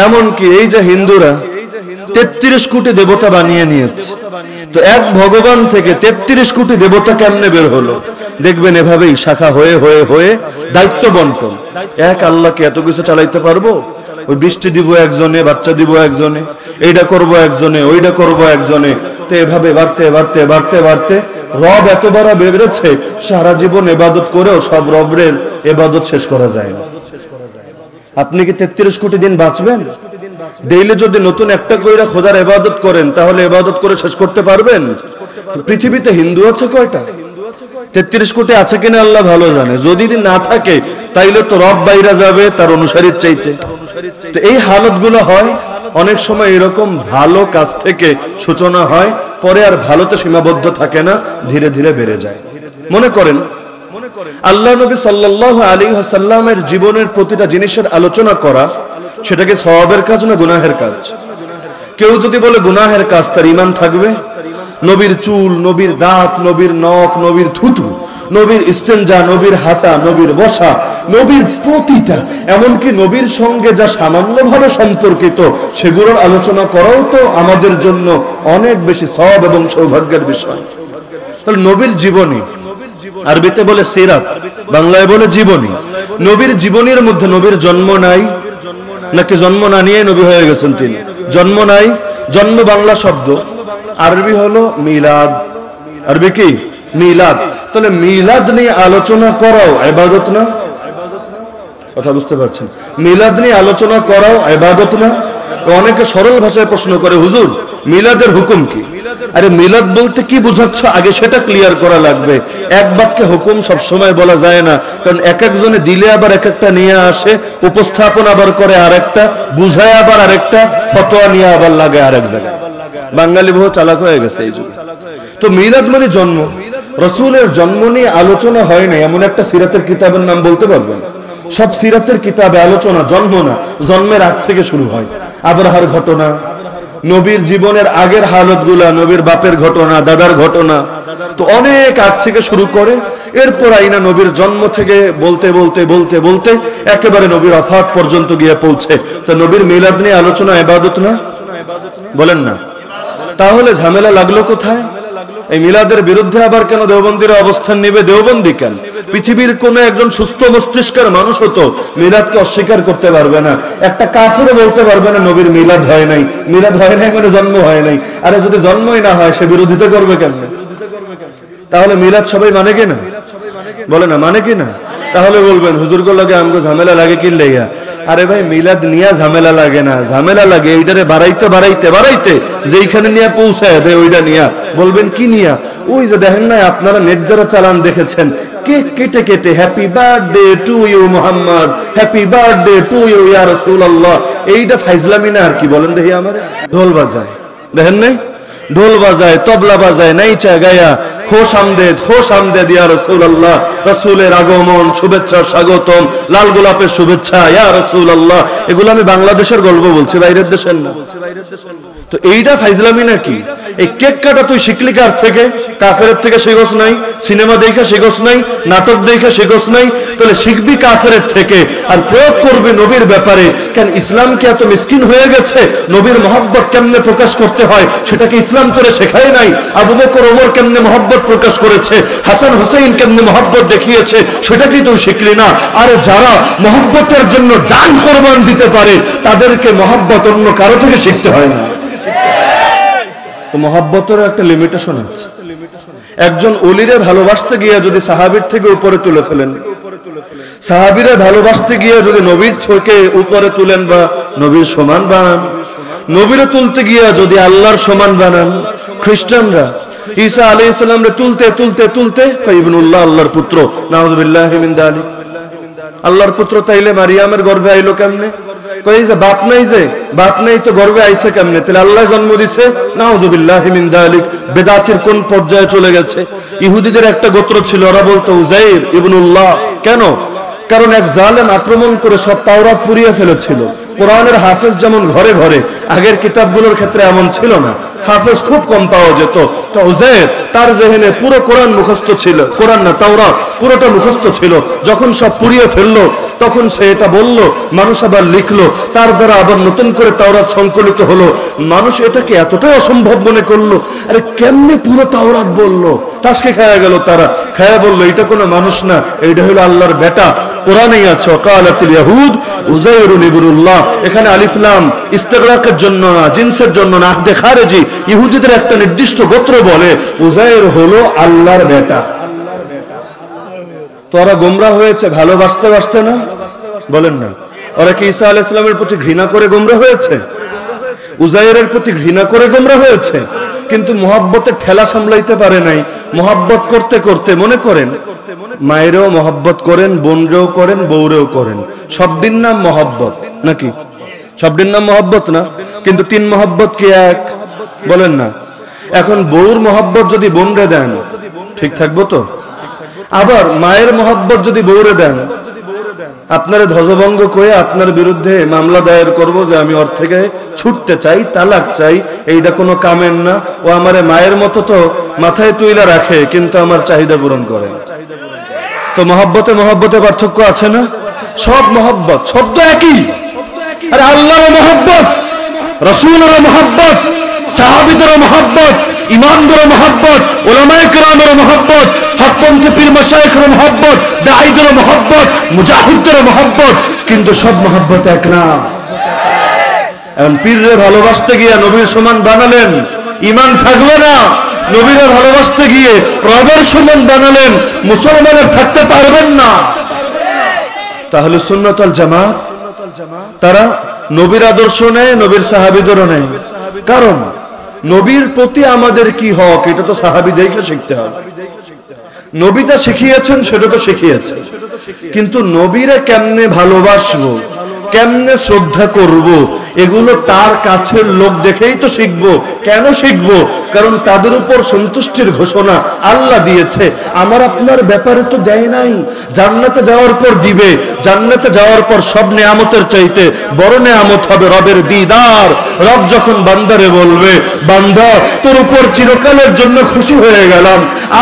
এমনকি এই যে হিন্দুরা 33 কোটি দেবতা বানিয়ে নিয়েছে, তো এক ভগবান থেকে 33 কোটি দেবতা কেমনে বের হলো? দেখবেন এভাবেই শাখা হয়ে হয়ে হয়ে দায়িত্ব বন্টন। এক আল্লাহকে এত কিছু চালাইতে পারবো? ওই বৃষ্টি দিব একজনে, বাচ্চা দিব একজনে, এইটা করব একজনে, ওইটা করব একজনে। তো এভাবে বাড়তে বাড়তে বাড়তে বাড়তে রব এত বড় বেড়েছে, সারা জীবন ইবাদত করেও সব রবের ইবাদত শেষ করা যায় না। আপনি কি 33 কোটি দিন বাঁচবেন? ডেইলি যদি নতুন একটা কইরা খোদার ইবাদত করেন, তাহলে ইবাদত করে শেষ করতে পারবেন? পৃথিবীতে হিন্দু আছে কয়টা? 33 কোটি আছে কিনা আল্লাহ ভালো জানে। যদি না থাকে তাইলে তো রব বাইরা যাবে তার অনুসারীর চাইতে। তো এই হালতগুলো হয় অনেক সময়। এরকম ভালো কাজ থেকে সূচনা হয়, পরে আর ভালোতে সীমাবদ্ধ থাকে না, ধীরে ধীরে বেড়ে যায়। মনে করেন আল্লাহ নবী সাল্লাল্লাহু আলাইহি ওয়াসাল্লামের জীবনের প্রতিটা জিনিসের আলোচনা করা, সেটা কি সওয়াবের কাজ না গুনাহের কাজ? কেউ যদি বলে গুনাহের কাজ, তার ঈমান থাকবে? নবীর চুল, নবীর দাঁত, নবীর নখ, নবীর থুতু, নবীর ইস্তেনজা, নবীর হাঁটা, নবীর বসা, নবীর প্রতিটা, এমনকি নবীর সঙ্গে যা সামান্যভাবে সম্পর্কিত, সেগুলোর আলোচনা করাও তো আমাদের জন্য অনেক বেশি সওয়াব এবং সৌভাগ্যের বিষয়। তাহলে নবীর জীবনী, আরবিতে বলে সিরাত, বাংলায় বলে জীবনী। নবীর জীবনীর মধ্যে নবীর জন্ম নাই নাকি জন্ম না নিয়ে নবী হয়ে গেছেন তিনি? জন্ম নাই। জন্ম বাংলা শব্দ, আরবি হলো মিলাদ। আরবি কি? মিলাদ। তাহলে মিলাদ নিয়ে আলোচনা করাও ইবাদত না? কথা বুঝতে পারছেন? মিলাদ নিয়ে আলোচনা করাও ইবাদত না? অনেকে সরল ভাষায় প্রশ্ন করে, হুজুর মিলাদের হুকুম কি? আরে মিলাদ বলতে কি বোঝাচ্ছ আগে সেটা ক্লিয়ার করা লাগবে। এক বাক্যে হুকুম সব সময় বলা যায় না, কারণ এক একজনে দিলে আবার এক একটা নিয়ে আসে, উপস্থাপন আবার করে আরেকটা, বুঝায় আবার আরেকটা, ফতোয়া নিয়ে আবার লাগে আরেক জায়গায়। বাঙালি বহু চালাক হয়ে গেছে এই যুগে। তো মিলাদ মানে জন্ম। রাসূলের জন্ম নিয়ে আলোচনা হয় না এমন একটা সিরাতের কিতাবের নাম বলতে পারবেন? সব সিরাতের কিতাবে আলোচনা জন্ম না, জন্মের আগ থেকে শুরু হয়। আবরাহার ঘটনা, নবীর জীবনের আগের হালতগুলা, নবীর বাপের ঘটনা, দাদার ঘটনা, তো অনেক আগ থেকে শুরু করে এরপর আইনা নবীর জন্ম থেকে বলতে বলতে বলতে বলতে একেবারে নবীর ওফাত পর্যন্ত গিয়ে পৌঁছে। তো নবীর মিলাদ নিয়ে আলোচনা ইবাদত না? বলেন না? তাহলে ঝামেলা লাগলো কোথায়? এই মিলাদের বিরুদ্ধে আবার কেন দেওবন্দিরা অবস্থান নেবে? দেওবন্দি কেন? পৃথিবীর কোন একজন সুস্থ মস্তিষ্কের মানুষ হতো মিলাদকে অস্বীকার করতে পারবে না। একটা কাফেরও বলতে পারবে না নবীর মিলাদ হয় নাই। মিলাদ হয় নাই মানে জন্ম হয় নাই। আরে যদি জন্মই না হয় সে বিরোধিতা করবে কেন? তাহলে মিলাদ সবাই মানে কি না? বলে না মানে কি না? তাহলে বলবেন হুজুরকে লাগে আমগো ঝামেলা লাগে কি লেগা? আরে ভাই মিলাদ নিয়ে ঝামেলা লাগে না, ঝামেলা লাগে এইটারে বাড়াইতে বাড়াইতে বাড়াইতে যেইখানে নিয়ে পৌঁছায় দেয় ওইটা নিয়া। বলবেন কি নিয়া? ওই যে দেখেন না আপনারা নেট যারা চালান দেখেছেন, কেক কেটে কেটে happy birthday to you Muhammad, happy birthday to you ইয়া রাসূলুল্লাহ, এইটা ফাইজলামি না আর কি? বলেন দেখি আমারে। ঢোল বাজায় দেখেন নাই? ঢোল বাজায়, তবলা বাজায়, নাইচা গায়া খোশ আমদেদ ইয়া রাসূলুল্লাহ, রাসূলের আগমন, শুভেচ্ছা, স্বাগতম, লাল গোলাপের শুভেচ্ছা ইয়া রাসূলুল্লাহ, এগুলো আমি বাংলাদেশের গল্প বলছি, বাইরের দেশের না। তো এইটা ফাইজলামি নাকি? এই কেক কাটা তুই শিখলি কার থেকে? কাফেরের থেকে শিখোস নাই? সিনেমা দেখা শিখোস নাই? নাটক দেখা শিখোস নাই? তাহলে শিখবি কাফেরের থেকে আর প্রয়োগ করবি নবীর ব্যাপারে। কেন ইসলাম কি এত মিসকিন হয়ে গেছে? নবীর মহব্বত কেমনে প্রকাশ করতে হয় সেটাকে ইসলাম তোরে শেখায় নাই? আবু বকর ওমর কেমনে মহব্বত প্রকাশ করেছে, হাসান হুসাইন কেমনে মহব্বত দেখিয়েছে সেটাকেই তুই শিখলি না। আর যারা মহব্বতের জন্য জান কোরবান দিতে পারে তাদেরকে মহব্বত অন্য কারো থেকে শিখতে হয় না। তো মহব্বতের একটা লিমিটেশন আছে। একজন ওলিরে ভালোবাসতে গিয়ে যদি সাহাবীর থেকে উপরে তুলে ফেলেন, সাহাবীরা ভালোবাসতে গিয়ে যদি নবীর থেকে উপরে তুলেন বা নবীর সমান বানান, নবীরে তুলতে গিয়ে যদি আল্লাহর সমান বানান, খ্রিস্টানরা ঈসা আলাইহিস সালামরে তুলতে তুলতে তুলতে ইবনুল্লাহ, আল্লাহর পুত্র, নাউযুবিল্লাহি মিন যালিক, আল্লাহর পুত্র তাইলে মারিয়ামের গর্ভে আইলো কেমনে? কই যে বাপ নাই তো গর্ভে আইছে কেমনে? তাহলে আল্লাহ জন্ম দিছে, নাউযুবিল্লাহি মিন যালিক। বেদাতের কোন পর্যায়ে চলে গেছে? ইহুদিদের একটা গোত্র ছিল, ওরা বলতো উযাইর ইবনুল্লাহ। কেন? কারণ এক জালেম আক্রমণ করে সব তাওরাত পুড়িয়ে ফেলেছিল। কোরআনের হাফেজ যেমন ঘরে ঘরে, আগের কিতাবগুলোর ক্ষেত্রে এমন ছিল না, হাফেজ খুব কম পাওয়া যেত। তো উযাইর তার জেহেনে পুরো কোরআন মুখস্থ ছিল, কোরআন না তাওরাত পুরোটা মুখস্থ ছিল। যখন সব পুড়িয়ে ফেললো তখন সে এটা বলল, মানুষ আবার লিখলো, তার দ্বারা আবার নতুন করে তাওরাত সংকলিত হলো। মানুষ এটাকে এতটাই অসম্ভব মনে করলো, আরে কেমনে পুরো তাওরাত বললো? তাসকে খায়া গেল, তারা খায়া বললো এটা কোনো মানুষ না, এইটা হলো আল্লাহর বেটা। কোরআনেই আছে ওয়াকালাতিল ইয়াহুদ উযাইরুন ইবনুল্লাহ। এখানে আলিফ লাম ইস্তিগরাকের জন্য না, জিনসের জন্য না, আহদে খারেজি। ইহুদিদের একটা নির্দিষ্ট গোত্র বলে উযাইর হলো আল্লাহর বেটা। তো ওরা গোমরা হয়েছে ভালোবাসতে বাসতে না? বলেন না, ওরা কি ঈসা আলাইহিস সালামের প্রতি ঘৃণা করে গোমরা হয়েছে? উযাইরের প্রতি ঘৃণা করে গোমরা হয়েছে, কিন্তু মহব্বতের ঠেলা সামলাইতে পারে নাই। মহব্বত করতে করতে মনে করেন মায়েরও মহব্বত করেন, বোনরেও করেন, বউরেও করেন, সবদিন নাম মহব্বত নাকি? সবদিন নাম মহব্বত না, কিন্তু তিন মহব্বত কি এক? বলেন না। এখন বউর মহব্বত যদি বোনরে দেন ঠিক থাকবো তো? আবার মায়ের মহব্বত যদি বউরে দেন, আপনার ধ্বজভঙ্গ করে আপনার বিরুদ্ধে মামলা দায়ের করব যে আমি ওর থেকে ছুটতে চাই, তালাক চাই, এইটা কোনো কামের না। ও আমারে মায়ের মতো তো মাথায় তুইলা রাখে, কিন্তু আমার চাহিদা পূরণ করে। তো মহব্বতে মহব্বতে পার্থক্য আছে না? সব মহব্বত শব্দ একই। আরে আল্লাহর মহব্বত, রাসূলের মহব্বত, সাহাবীদের মহব্বত, ইমামদের মহব্বত, উলামায়ে কেরামের মহব্বত, হকপন্থী পীর মাশায়েখের মহব্বত, দাঈদের মহব্বত, মুজাহিদদের মহব্বত, কিন্তু সব মহব্বত এক না। এখন পীররে ভালোবাসতে গিয়ে নবীর সমান বানালেন, ঈমান থাকবে না। নবীরে ভালোবাসতে গিয়ে রবের সমান বানালেন, মুসলমানের থাকতে পারবেন না। তাহলে সুন্নাত ওয়াল জামাত তারা নবীর আদর্শ নেয়, নবীর সাহাবীদেরও নেয়। কারণ নবীর প্রতি আমাদের কি হক এটা তো সাহাবীদেরকে শিখতে হবে। নবী যা শিখিয়েছেন সেটা তো শিখিয়েছেন, কিন্তু নবীরে কেমনে ভালোবাসবো, কেমনে শ্রদ্ধা করব, এগুলো তার কাছের লোক দেখেই তো শিখবো। কেন শিখবো? কারণ তাদের উপর সন্তুষ্টির ঘোষণা আল্লাহ দিয়েছে, আমার আপনার ব্যাপারে তো দেয় নাই। জান্নাতে যাওয়ার পর দিবে, জান্নাতে যাওয়ার পর সব নেয়ামতের চাইতে বড় নেয়ামত হবে রবের দিদার। রব যখন বান্দারে বলবে, বান্দা তোর উপর চিরকালের জন্য খুশি হয়ে গেলাম,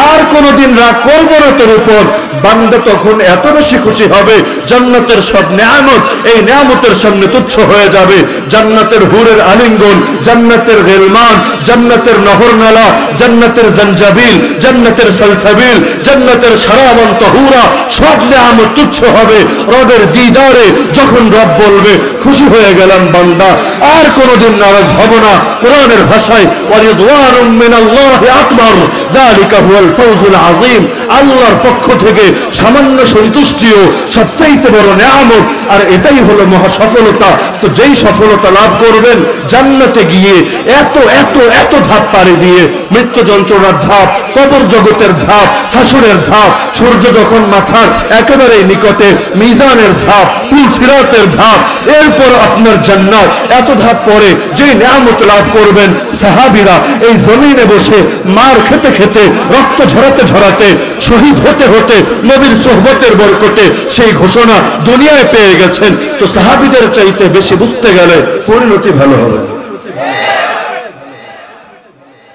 আর কোনোদিন রাগ করব না তোর উপর, বান্দা তখন এত বেশি খুশি হবে, জান্নাতের সব নেয়ামত এই নেয়ামতের সামনে তুচ্ছ হয়ে যাবে। জান্নাতের হুরের আলিঙ্গন, জান্নাতের গিলমান, জান্নাতের নহরনালা, জান্নাতের জঞ্জাবিল, জান্নাতের সলসাবিল, জান্নাতের শরাবন তাহুরা, সব নেয়ামত তুচ্ছ হবে রবের দিদারে। যখন রব বলবে খুশি হয়ে গেলাম বান্দা, আর কোনোদিন নারাজ হব না। কোরআনের ভাষায় ওয়ারিদওয়ানুম মিনাল্লাহি আকবার যালিকা হুয়াল ফাওজুল আযীম। আল্লাহর পক্ষ থেকে সামান্য সন্তুষ্টিও সবচাইতে বড় নেয়ামত। আর এটাই হলো মহা সফলতা। তো যেই সফলতা লাভ করবেন জান্নাতে গিয়ে এত এত এত ধাপ পাড়ি দিয়ে, মৃত্যু যন্ত্রণার ধাপ, কবর জগতের ধাপ, হাসুরের ধাপ, সূর্য যখন মাথার একেবারে নিকটে, মিজানের ধাপ, পুল সিরাতের ধাপ, এরপর আপনার জান্নাত, এত ধাপ পরে যে নিয়ামত লাভ করবেন সাহাবীরা এই জমিনে বসে মার খেতে খেতে, রক্ত ঝরাতে ঝরাতে, শহীদ হতে হতে, নবীর সোহবতের বরকতে সেই ঘোষণা দুনিয়ায় পেয়ে গেছেন। তো সাহাবীদের চাইতে বেশি বুঝতে গেলে পরিণতি ভালো হবে।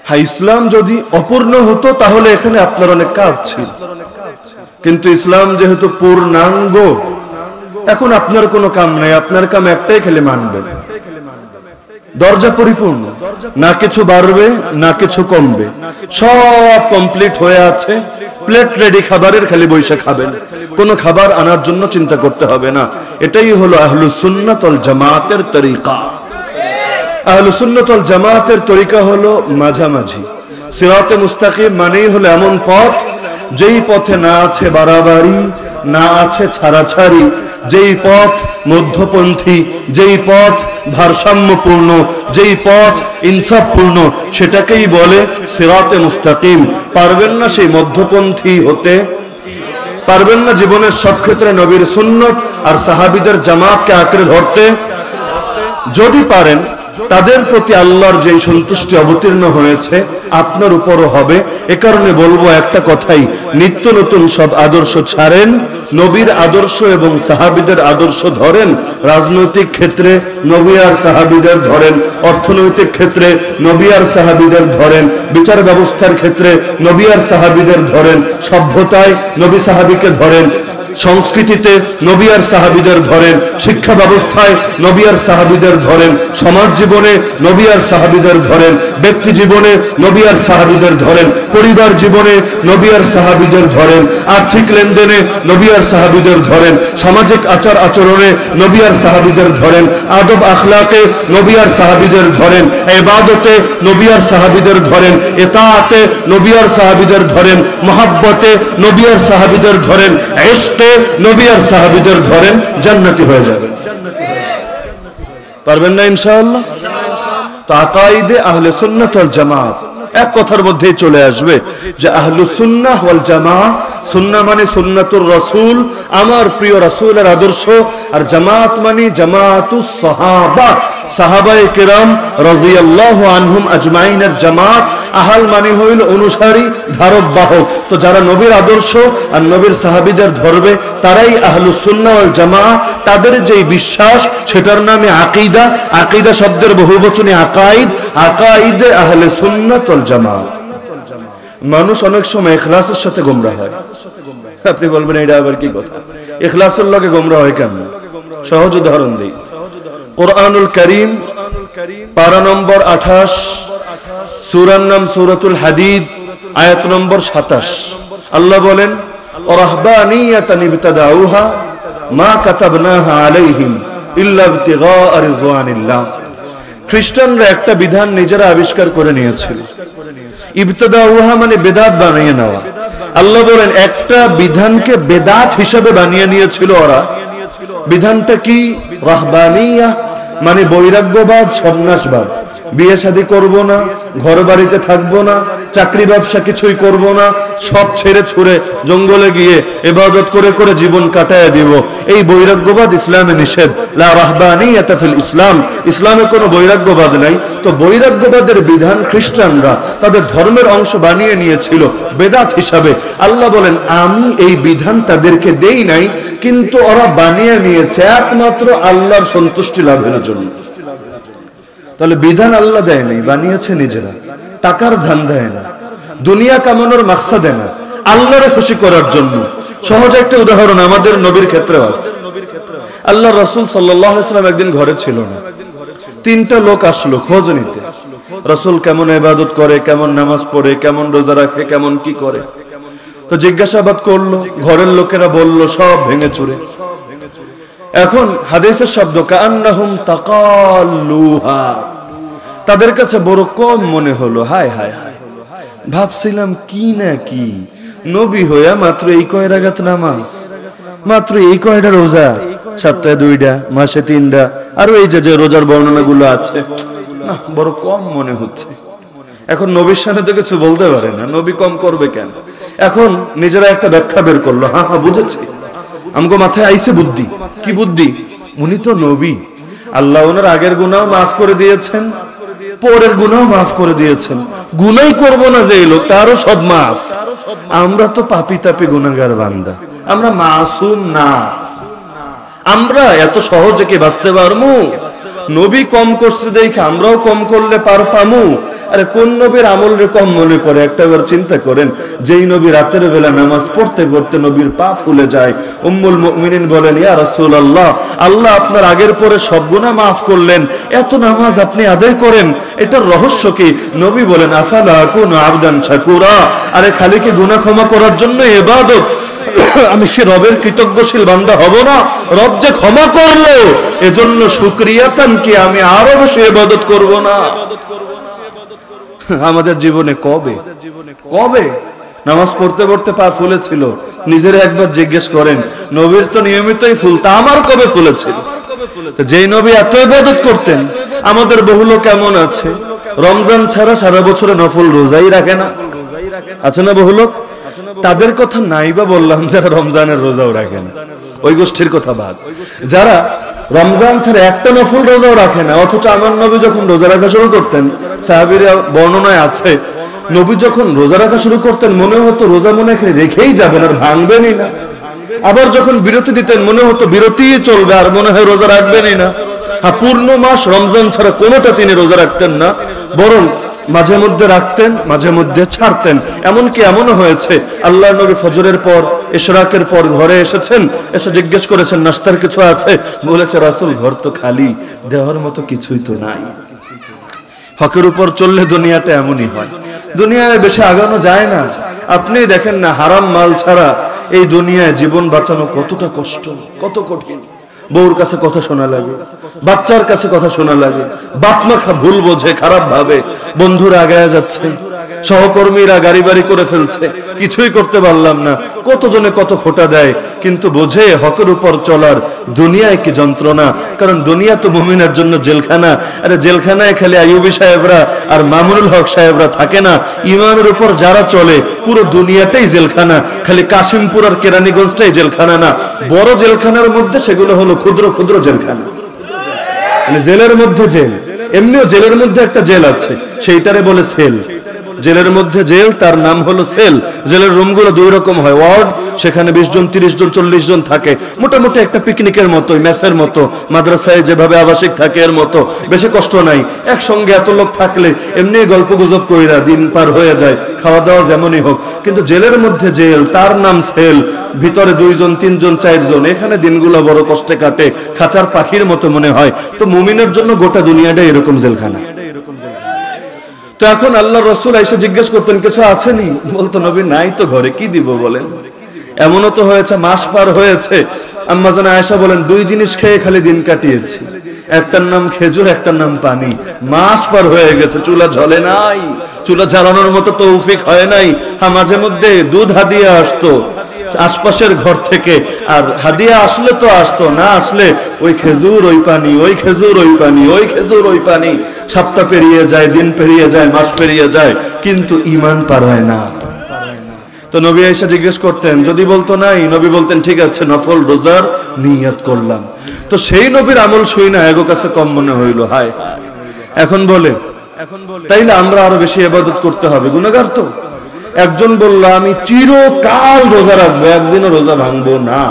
হ্যাঁ, ইসলাম যদি অপূর্ণ হতো তাহলে এখানে আপনার অনেক কাজ ছিল, কিন্তু ইসলাম যেহেতু পূর্ণাঙ্গ, এখন আপনার কোনো কাম নাই, আপনার কাম একটাই, খেলে মানবেন। দরজা পরিপূর্ণ, না কিছু বাড়বে না কিছু কমবে, সব কমপ্লিট হয়ে আছে, প্লেট রেডি, খাবারের খালি বইসা খাবেন, কোনো খাবার আনার জন্য চিন্তা করতে হবে না। এটাই হলো আহলুস সুন্নাত ওয়াল জামাতের তরিকা। আহলুস সুন্নাত ওয়াল জামাতের তরিকা হলো মাঝামাঝি। সিরাতে মুস্তাকিম মানেই হলো এমন পথ যেই পথে না আছে বাড়াবাড়ি, না আছে ছাড়াছাড়ি, যেই পথ মধ্যপন্থী, যেই পথ ভারসাম্যপূর্ণ, যেই পথ ইনসাফপূর্ণ, সেটাকেই বলে সিরাতে মুস্তাকিম। পারবেন না সেই মধ্যপন্থী হতে, পারবেন না জীবনের সব ক্ষেত্রে নবীর সুন্নত আর সাহাবীদের জামাতকে আঁকড়ে ধরতে, যদি পারেন তাদের প্রতি আল্লাহর যে সন্তুষ্টি অবতীর্ণ হয়েছে আপনার উপরও হবে। এ কারণে বলবো একটা কথাই, নিত্য নতুন সব আদর্শ ছাড়েন, নবীর আদর্শ এবং সাহাবীদের আদর্শ ধরেন। রাজনৈতিক ক্ষেত্রে নবী আর সাহাবীদের ধরেন, অর্থনৈতিক ক্ষেত্রে নবী আর সাহাবীদের ধরেন, বিচার ব্যবস্থার ক্ষেত্রে নবী আর সাহাবীদের ধরেন, সভ্যতায় নবী সাহাবীকে ধরেন, সংস্কৃতিতে নবী আর সাহাবীদের ধরেন, শিক্ষা ব্যবস্থায় নবী আর সাহাবীদের ধরেন, সমাজ জীবনে নবী আর সাহাবীদের ধরেন, ব্যক্তি জীবনে নবী আর সাহাবীদের ধরেন, পরিবার জীবনে নবী আর সাহাবীদের ধরেন, আর্থিক লেনদেনে নবী আর সাহাবীদের ধরেন, সামাজিক আচার আচরণে নবী আর সাহাবীদের ধরেন, আদব আখলাকে নবী আর সাহাবীদের ধরেন, ইবাদতে নবী আর সাহাবীদের ধরেন, ইতাআতে নবী আর সাহাবীদের ধরেন, মুহাব্বতে নবী আর সাহাবীদের ধরেন, ইশকে নবী আর সাহাবীদের ধরেন, জান্নাতি হয়ে যাবেন। পারবেন না ইনশাআল্লাহ? তো আকাইদে আহলে সুন্নাত ওয়াল জামাত এক কথার মধ্যেই চলে আসবে যে আহলুস সুন্নাহ ওয়াল জামাত, সুন্নাহ মানে সুন্নাতুর রাসূল, আমার প্রিয় রাসূলের আদর্শ, আর জামাত মানে জামাতুস সাহাবা, সাহাবায়ে কেরাম রাদিয়াল্লাহু আনহুম আজমাইনের জামাত। আহাল মানে হইল অনুসারী, ধারক বাহক। তো যারা নবীর আদর্শ আর নবীর সাহাবীদের ধরবে তারাই আহলুস সুন্নাহ ওয়াল জামাত। তাদের যেই বিশ্বাস সেটার নামে আকীদা, আকীদা শব্দের বহুবচনে আকাইদ, আকাইদে আহলে সুন্নাত ওয়াল জামাত। মানুষ অনেক সময় ইখলাসের সাথে গোমরাহ হয়। আপনি বলবেন এটা আবার কি কথা, ইখলাসের লগে গোমরাহ হয় কেন? সহজ উদাহরণ দেই, কোরআনুল কারীম পারা নম্বর 28, সূরার নাম সূরাতুল হাদিদ, আয়াত নম্বর 27। আল্লাহ বলেন, ওয়ারাহবানিয়াতান ইবতাদাউহা মা কাতাবনাহা আলাইহিম ইল্লা ইবতিগাআ রিজওয়ানিল্লাহ। খ্রিস্টানরা একটা বিধান নিজেরা আবিষ্কার করে নিয়েছিল। ইবতাদাউহা মানে বেদাত বানিয়ে নেওয়া। আল্লাহ বলেন একটা বিধানকে বেদাত হিসেবে বানিয়ে নিয়েছিল ওরা। বিধানটা কি? রাহবানিয়া মানে বৈরাগ্যবাদ, সন্ন্যাসবাদ। বিয়ে শাদী করবো না, ঘর বাড়িতে থাকবো না, চাকরি ব্যবসা কিছুই করব না, সব ছেড়ে ছুড়ে জঙ্গলে গিয়ে ইবাদত করে করে জীবন কাটায় দিব, এই বৈরাগ্যবাদ ইসলামে নিষেধ। লা রাহবানিয়াতা ফিল ইসলাম, ইসলামে কোনো বৈরাগ্যবাদ নাই। তো বৈরাগ্যবাদের বিধান খ্রিস্টানরা তাদের ধর্মের অংশ বানিয়ে নিয়েছিল বেদাত হিসাবে। আল্লাহ বলেন আমি এই বিধান তাদেরকে দেই নাই, কিন্তু ওরা বানিয়ে নিয়েছে একমাত্র আল্লাহর সন্তুষ্টি লাভের জন্য। তাহলে বিধান আল্লাহ দেয় নাই, বানিয়েছে নিজেরা, টাকার ধান্দায় না, দুনিয়া কামানোর মাকসাদে না, আল্লাহরে খুশি করার জন্য। সহজ একটা উদাহরণ আমাদের নবীর ক্ষেত্রে আছে। আল্লাহ রাসূল সাল্লাল্লাহু আলাইহি ওয়াসাল্লাম একদিন ঘরে ছিল না। তিনটা লোক আসলো খোঁজ নিতে, রাসূল কেমন ইবাদত করে, কেমন নামাজ পড়ে, কেমন রোজা রাখে, কেমন কি করে। তো জিজ্ঞাসাবাদ করলো, ঘরের লোকেরা বলল সব ভেঙে চুরে। এখন হাদিসের শব্দ কান্নাহুম তাকাল্লুহা, তাদের কাছে বড় কম মনে হলো। হায় হায় হায়, ভাবছিলাম কি না কি, নবী হইয়া মাত্র এই কয় রাকাত নামাজ, মাত্র এই কয়টা রোজা, সপ্তাহে 2টা, মাসে 3টা, আর এই যে রোজার বর্ণনাগুলো আছে, না বড় কম মনে হচ্ছে। এখন নবীর সামনে তো কিছু বলতে পারে না, নবী কম করবে কেন? এখন নিজেরা একটা ব্যাখ্যা বের করলো, হ্যাঁ বুঝেছি, আমগো মাথায় আইছে বুদ্ধি। কি বুদ্ধি? উনি তো নবী, আল্লাহ ওনার আগের গুনাহ মাফ করে দিয়েছেন, পরের গুনাহ মাফ করে দিয়েছেন, গুনাই করবো না যে লোক তারও সব মাফ। আমরা তো পাপি তাপি গুনাহগার বান্দা, আমরা মাসুম না, আমরা এত সহজে কি বাঁচতে পারমু? নবী কম করছে দেখে আমরাও কম করলে পামু? আরে কোন নবীর আমল রে কম মনে করে? একটাবার চিন্তা করেন, যেই নবী রাতের বেলা নামাজ পড়তে পড়তে নবীর পা ফুলে যায়, উম্মুল মুমিনিন বলেন, ইয়া রাসূলুল্লাহ, আল্লাহ আপনার আগের পরে সব গুনাহ মাফ করলেন, এত নামাজ আপনি আদায় করেন, এটার রহস্য কি? নবী বলেন, আফালা আকুনু আবদান শাকুরা, আরে খালি কি গুনাহ ক্ষমা করার জন্য ইবাদত? আমি কি রবের কৃতজ্ঞশীল বান্দা হব না? রব যে ক্ষমা করলো এজন্য শুকরিয়াতান কি আমি আরো বেশি ইবাদত করব না? আমাদের জীবনে কবে নামাজ পড়তে পড়তে পা ফুলেছিল? নিজের একবার জিজ্ঞেস করেন, নবীর তো নিয়মিতই ফুলতা, আমার কবে ফুলেছিল? যেই নবী এত ইবাদত করতেন, আমাদের বহু লোক কেমন আছে, রমজান ছাড়া সারা বছরে নফল রোজাই রাখে না, আছে না বহু লোক? তাদের কথা নাইবা বললাম, যারা রমজানের রোজাও রাখে না, ওই গোষ্ঠীর কথা বাদ। যারা রমজান ছাড়া একটা নফল রোজাও রাখে না, অথচ আমার নবী যখন রোজা রাখা শুরু করতেন, সাহাবীরা বর্ণনায় আছে, নবী যখন রোজা রাখা শুরু করতেন মনে হতো রোজা মনে রেখেই যাবেন, আর ভাঙবেনই না। আবার যখন বিরতি দিতেন মনে হতো বিরতিই চলবে, আর মনে হয় রোজা রাখবেনই না। হ্যাঁ, পূর্ণ মাস রমজান ছাড়া কোনোটা তিনি রোজা রাখতেন না, বরং মাঝে মধ্যে রাখতেন, মাঝে মধ্যে ছাড়তেন। এমনকি এমনও হয়েছে, আল্লাহর নবী ফজরের পর, ইশরাকের পর ঘরে এসেছেন, এসে জিজ্ঞেস করেছেন নাস্তার কিছু আছে? বলেছে, রাসূল ঘর তো খালি, দেওয়ার মতো কিছুই তো নাই। হকের উপর চললে দুনিয়াতে এমনই হয়, দুনিয়ায় বেশি আগানো যায় না। আপনি দেখেন না, হারাম মাল ছাড়া এই দুনিয়ায় জীবন বাঁচানো কতটা কষ্ট, কত কঠিন। বউর কাছে কথা শোনা লাগে, বাচ্চার কাছে কথা শোনা লাগে, বাপ মা ভুল বোঝে, খারাপ ভাবে, বন্ধুরা আগায়া যাচ্ছে, সহকর্মীরা গাড়ি বাড়ি করে ফেলছে, কিছুই করতে পারলাম না, কতজনে কত খোটা দেয়, কিন্তু বোঝে হকের উপর চলার দুনিয়ায় কি যন্ত্রণা। কারণ দুনিয়া তো মুমিনের জন্য জেলখানা। আরে জেলখানায় খালি আইয়ুবী সাহেবরা আর মামুনুল হক সাহেবরা থাকে না, ইমানের উপর যারা চলে পুরো দুনিয়াটাই জেলখানা। খালি কাশিমপুর আর কেরানীগঞ্জটাই জেলখানা না, বড় জেলখানার মধ্যে সেগুলো হলো ক্ষুদ্র ক্ষুদ্র জেলখানা। মানে জেলের মধ্যে জেল, এমনিও জেলের মধ্যে একটা জেল আছে, সেইটারে বলে সেল। জেলের মধ্যে জেল, তার নাম হলো সেল। জেলের রুমগুলো 2 রকম হয়, ওয়ার্ড, সেখানে 20 জন 30 জন 40 জন থাকে, মোটামুটি একটা পিকনিকের মতো, মেসের মতো, মাদ্রাসায় যেভাবে আবাসিক থাকে এর মতো, বেশি কষ্ট নাই। একসঙ্গে এত লোক থাকলে এমনি গল্প গুজব কইরা দিন পার হয়ে যায়, খাওয়া দাওয়া যেমনই হোক। কিন্তু জেলের মধ্যে জেল, তার নাম সেল, ভিতরে 2 জন 3 জন 4 জন, এখানে দিনগুলো বড় কষ্টে কাটে, খাঁচার পাখির মতো মনে হয়। তো মুমিনের জন্য গোটা দুনিয়াটা এরকম জেলখানা। তো এখন আল্লাহ রসুল এসে জিজ্ঞেস করতেন, কিছু আসেনি? বলতো, নবী নাই তো ঘরে, কি দিব বলেন? এমনও তো হয়েছে মাস পার হয়েছে, আম্মা জান আয়েশা বলেন 2 জিনিস খেয়ে খালি দিন কাটিয়েছি, একটার নাম খেজুর, একটার নাম পানি। মাস পার হয়ে গেছে, চুলা জ্বলে নাই, চুলা জ্বালানোর মতো তৌফিক হয় নাই। হ্যাঁ, মাঝে মধ্যে দুধ হাদিয়া আসতো আশপাশের ঘর থেকে, আর হাদিয়া আসলে তো আসতো, না আসলে ওই খেজুর ওই পানি, ওই খেজুর ওই পানি, ওই খেজুর ওই পানি। সপ্তাহ পেরিয়ে যায়, দিন পেরিয়ে যায়, মাস পেরিয়ে যায়, কিন্তু ঈমান পার হয় না। তো নবী এসে জিজ্ঞেস করতেন, যদি বলতো নাই, নবী বলতেন ঠিক আছে, নফল রোজার নিয়ত করলাম। তো সেই নবীর আমল শুই না এগো কাছে কম মনে হইল। হায়, এখন বলে তাইলে আমরা আরো বেশি ইবাদত করতে হবে, গুনাহগার তো। একজন বলল, আমি চিরকাল রোজা রাখবো, একদিনও রোজা ভাঙবো না।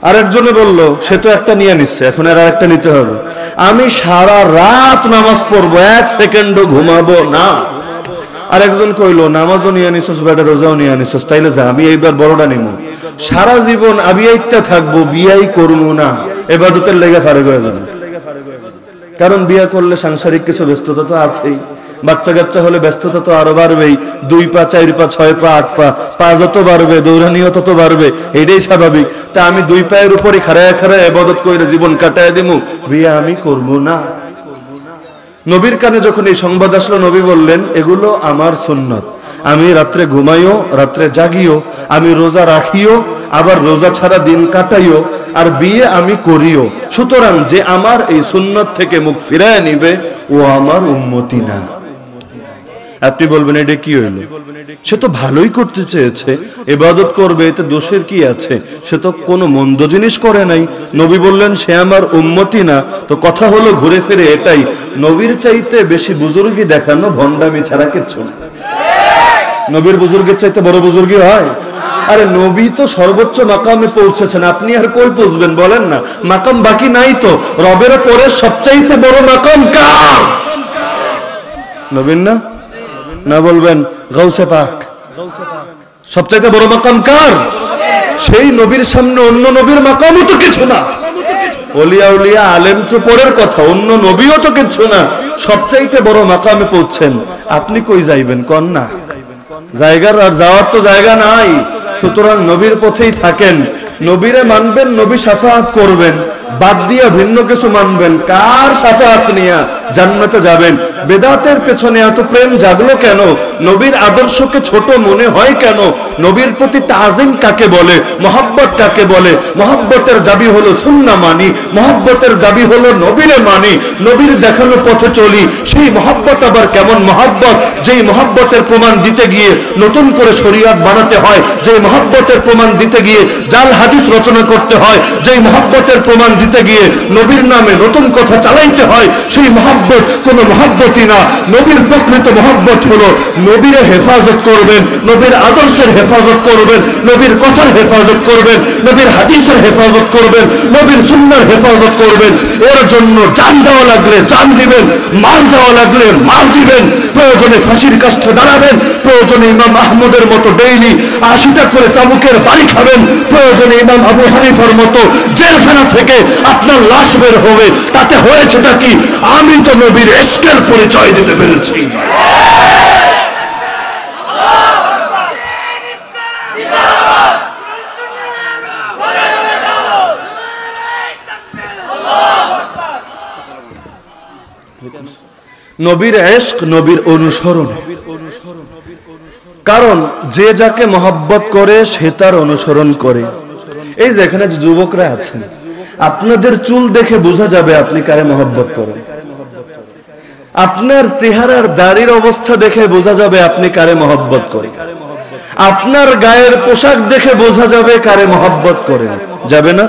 আরেকজনে বলল, সে তো একটা নিয়ে নিচ্ছে, এখন আর একটা নিতে হবে, আমি সারা রাত নামাজ পড়বো, 1 সেকেন্ডও ঘুমাবো না। আরেকজন কইলো, নামাজও নিয়ে নিছস বেটা, রোজাও নিয়ে নিছস, তাইলে যা, আমি এইবার বড়টা নিমু, সারা জীবন আবিয়াইতে থাকবো, বিয়াই করবো না, ইবাদতের লেগে ফারেক হয়ে যাবে। কারণ বিয়ে করলে সাংসারিক কিছু ব্যস্ততা তো আছেই, বাচ্চা কাচ্চা হলে ব্যস্ততা তো আরো বাড়বেই, 2 পা 4 পা 6 পা 8 পা, পা যত বাড়বে দৌড়ানিও তত বাড়বে, এটাই স্বাভাবিক। তা আমি 2 পায়ের উপরে খাড়ায় খাড়ায় ইবাদত করে জীবন কাটায় দিমু, বিয়ে আমি করব না। নবীর কানে যখন এই সংবাদ আসলো, নবী বললেন, এগুলো আমার সুন্নত, আমি রাত্রে ঘুমাইও, রাত্রে জাগিও, আমি রোজা রাখিও, আবার রোজা ছাড়া দিন কাটাইও, আর বিয়ে আমি করিও। সুতরাং যে আমার এই সুন্নত থেকে মুখ ফিরায় নিবে ও আমার উম্মতি না। আপনি বলবেন এটা কি হইল? সে তো ভালোই করতে চেয়েছে, ইবাদত করবে, এতে দোষের কি আছে? সে তো কোনো মন্দ জিনিস করে নাই। নবী বললেন সে আমার উম্মতি না। তো কথা হলো ঘুরে ফিরে এটাই, নবীর চাইতে বেশি বুজুর্গি দেখানো ভণ্ডামি ছাড়া কিচ্ছু না। নবীর বুজুর্গের চাইতে বড় বুজুর্গি হয়? আরে নবী তো সর্বোচ্চ মাকামে পৌঁছেছেন, আপনি আর কই পৌঁছবেন বলেন না? মাকাম বাকি নাই তো? রবের পরে সবচাইতে বড় মাকাম কার? নবীর না? না বলবেন গাউসে পাক। সবচাইতে বড় মাকাম কার? সেই নবীর সামনে অন্য নবীর মাকামও তো কিছু না। ওলিয়া উলিয়া আলেম তো পরের কথা, অন্য নবীও তো কিছু না। সবচাইতে বড় মাকামে পৌঁছেন, আপনি কই যাইবেন কন না? জায়গার আর যাওয়ার তো জায়গা নাই। সুতরাং নবীর পথেই থাকেন, নবীরে মানবেন, নবী শাফাআত করবেন, বাদ দিয়া ভিন্ন কিছু মানবেন, কার শাফাআত নিয়া জান্নাতে যাবেন? বেদাতের পেছনে এত প্রেম জাগলো কেন? নবীর আদর্শকে ছোট মনে হয় কেন? নবীর প্রতি তাজিম কাকে বলে? মহব্বত কাকে বলে? মহব্বতের দাবি হলো সুন্নাহ মানি, মহব্বতের দাবি হলো নবীরে মানি, নবীর দেখানো পথে চলি। সেই মহব্বত আবার কেমন মহব্বত? যেই মহব্বতের প্রমাণ দিতে গিয়ে নতুন করে শরীয়ত বানাতে হয়, যেই মহব্বতের প্রমাণ দিতে গিয়ে জাল হাদিস রচনা করতে হয়, যেই মহব্বতের প্রমাণ দিতে গিয়ে নবীর নামে নতুন কথা চালাইতে হয়, সেই মহব্বত কোন মহব্বতই না। নবীর প্রকৃত মহব্বত হলো নবীর হেফাজত করবেন, নবীর আদর্শের হেফাজত করবেন, নবীর কথার হেফাজত করবেন, নবীর হাদিসের হেফাজত করবেন, নবীর সুন্নাহর হেফাজত করবেন। এর জন্য জান দেওয়া লাগলে জান দিবেন, মাল দেওয়া লাগলে মাল দিবেন, প্রয়োজনে ফাঁসির কাষ্ঠে দাঁড়াবেন, প্রয়োজনে ইমাম আহমদের মতো ডেইলি 80টা করে চাবুকের বাড়ি খাবেন, প্রয়োজনে ইমাম আবু হানিফার মতো জেলখানা থেকে আপনার লাশ বের হবে। তাতে হয়েছেটা কি? আমি তো নবীর ইশকের পরিচয় দিতে পেরেছি। নবীর ইশক, নবীর অনুসরণ। কারণ যে যাকে মহব্বত করে সে তার অনুসরণ করে। এই যে এখানে যে যুবকরা আছেন, আপনাদের চুল দেখে বোঝা যাবে আপনি কারে মহব্বত করেন। আপনার চেহারার দাড়ির অবস্থা দেখে বোঝা যাবে আপনি কারে মহব্বত করেন। আপনার গায়ের পোশাক দেখে বোঝা যাবে কারে মহব্বত করেন। যাবে না?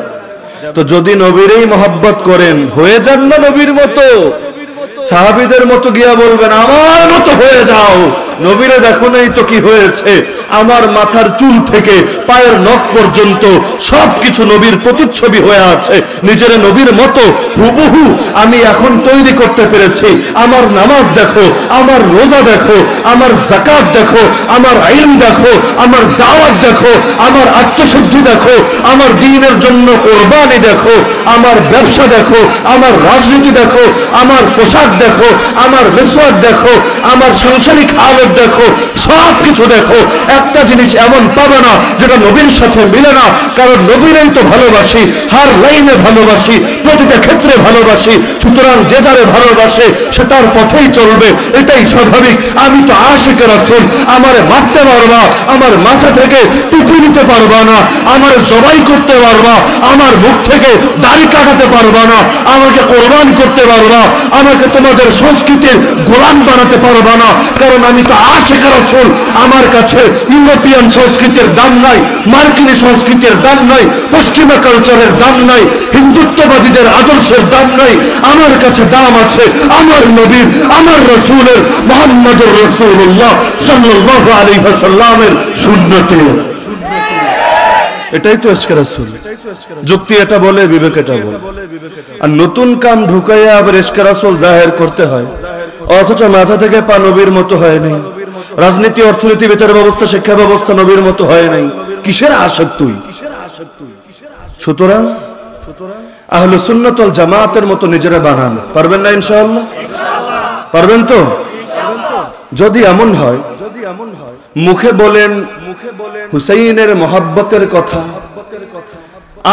তো যদি নবীরই মহব্বত করেন, হয়ে যান না নবীর মতো। সাহাবীদের মতো গিয়া বলবেন আমার মতো হয়ে যাও। নবীরে দেখো নাই তো কি হয়েছে? আমার মাথার চুল থেকে পায়ের নখ পর্যন্ত সবকিছু নবীর প্রতিচ্ছবি হয়ে আছে। নিজের নবীর মতো হুবহু আমি এখন তৈরি করতে পেরেছি। আমার নামাজ দেখো, আমার রোজা দেখো, আমার যাকাত দেখো, আমার ইলম দেখো, আমার দাওয়াত দেখো, আমার আত্মশুদ্ধি দেখো, আমার দ্বীনের জন্য কোরবানি দেখো, আমার ব্যবসা দেখো, আমার রাজনীতি দেখো, আমার পোশাক দেখো, আমার মিসওয়াক দেখো, আমার সাংসারিক হালত দেখো, সব কিছু দেখো। একটা জিনিস এমন পাবে না যেটা নবীর সাথে মিলে না। কারণ নবীরই তো ভালোবাসি, হার লাইনে ভালোবাসি, প্রতিটা ক্ষেত্রে ভালোবাসি। সুতরাং যে যারে ভালোবাসে সে তার পথেই চলবে, এটাই স্বাভাবিক। আমি তো আশিক রাসূল, আমারে মারতে পারবা, আমার মাথা থেকে টুপি নিতে পারবা না, আমার জবাই করতে পারবা, আমার মুখ থেকে দাড়ি কাটাতে পারবা না, আমাকে কোরবান করতে পারবা, আমাকে তোমাদের সংস্কৃতির গোলাম বানাতে পারবা না। কারণ আমি তো আশিক রাসূল। আমার কাছে ইউরোপিয়ান সংস্কৃতির দাম নাই, মার্কিনী সংস্কৃতির দাম নাই, পশ্চিমা কালচারের দাম নাই, হিন্দুত্ববাদীদের আদর্শের দাম নাই। আমার কাছে দাম আছে আমার নবীর, আমার রাসূলের, মুহাম্মদুর রাসূলুল্লাহ সাল্লাল্লাহু আলাইহি ওয়াসাল্লামের সুন্নতের। এটাই তো ইশকে রাসূল। যুক্তি এটা বলে, বিবেক এটা বলে। আর নতুন কাম ঢুকাইয়া আবার ইশকে রাসূল জাহির করতে হয়, অথচ মাথা থেকে পা নবীর মতো হয় নাই। রাজনীতি, অর্থনীতি, বিচার ব্যবস্থা, শিক্ষা ব্যবস্থা নবীর মতো হয় নাই। কিসের আশিক তুই? সুতরাং আহলে সুন্নাত ওয়াল জামাতের মতো নিজেরা বানান। পারবেন না ইনশাআল্লাহ? পারবেন তো? যদি এমন হয় মুখে বলেন হুসাইনের মহব্বতের কথা,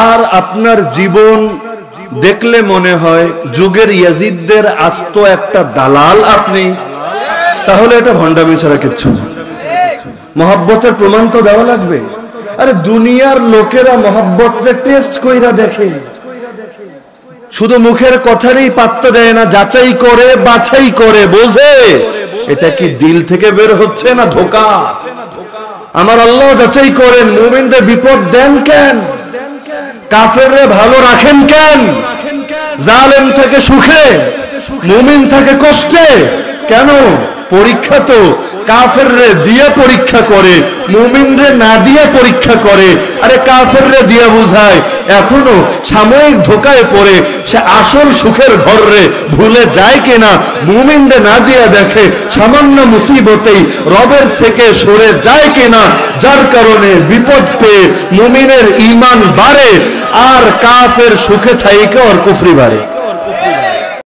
আর আপনার জীবন দেখলে মনে হয় যুগের ইয়াজিদদের আস্ত একটা দালাল আপনি, তাহলে এটা ভণ্ডামি ছাড়া কিচ্ছু না। মহব্বতের প্রমাণ তো দেওয়া লাগবে। আরে দুনিয়ার লোকেরা মহব্বতরে টেস্ট কইরা দেখে, শুধু মুখের কথারই পাত্তা দেয় না, যাচাই করে বাছাই করে বোঝে এটা কি দিল থেকে বের হচ্ছে না ধোঁকা। আমার আল্লাহ যাচাই করেন মুমিনদের বিপদ দেন কেন, কাফেররে ভালো রাখেন কেন, জালেম থেকে সুখে মুমিন থাকে কষ্টে কেন? পরীক্ষা তো কাফেররে দিয়ে পরীক্ষা করে, মুমিনরে না দিয়ে পরীক্ষা করে। আরে কাফেররে দিয়ে বুঝায় এখনো সাময়িক ধোকায় পড়ে সে আসল সুখের ঘরে ভুলে যায় কিনা, মুমিনরে না দিয়ে দেখে সামান্য মুসিবতেই রবের থেকে সরে যায় কিনা, যার কারণে বিপদ পেয়ে মুমিনের ঈমান বাড়ে আর কাফের সুখে থাইকে আর কুফরি বাড়ে।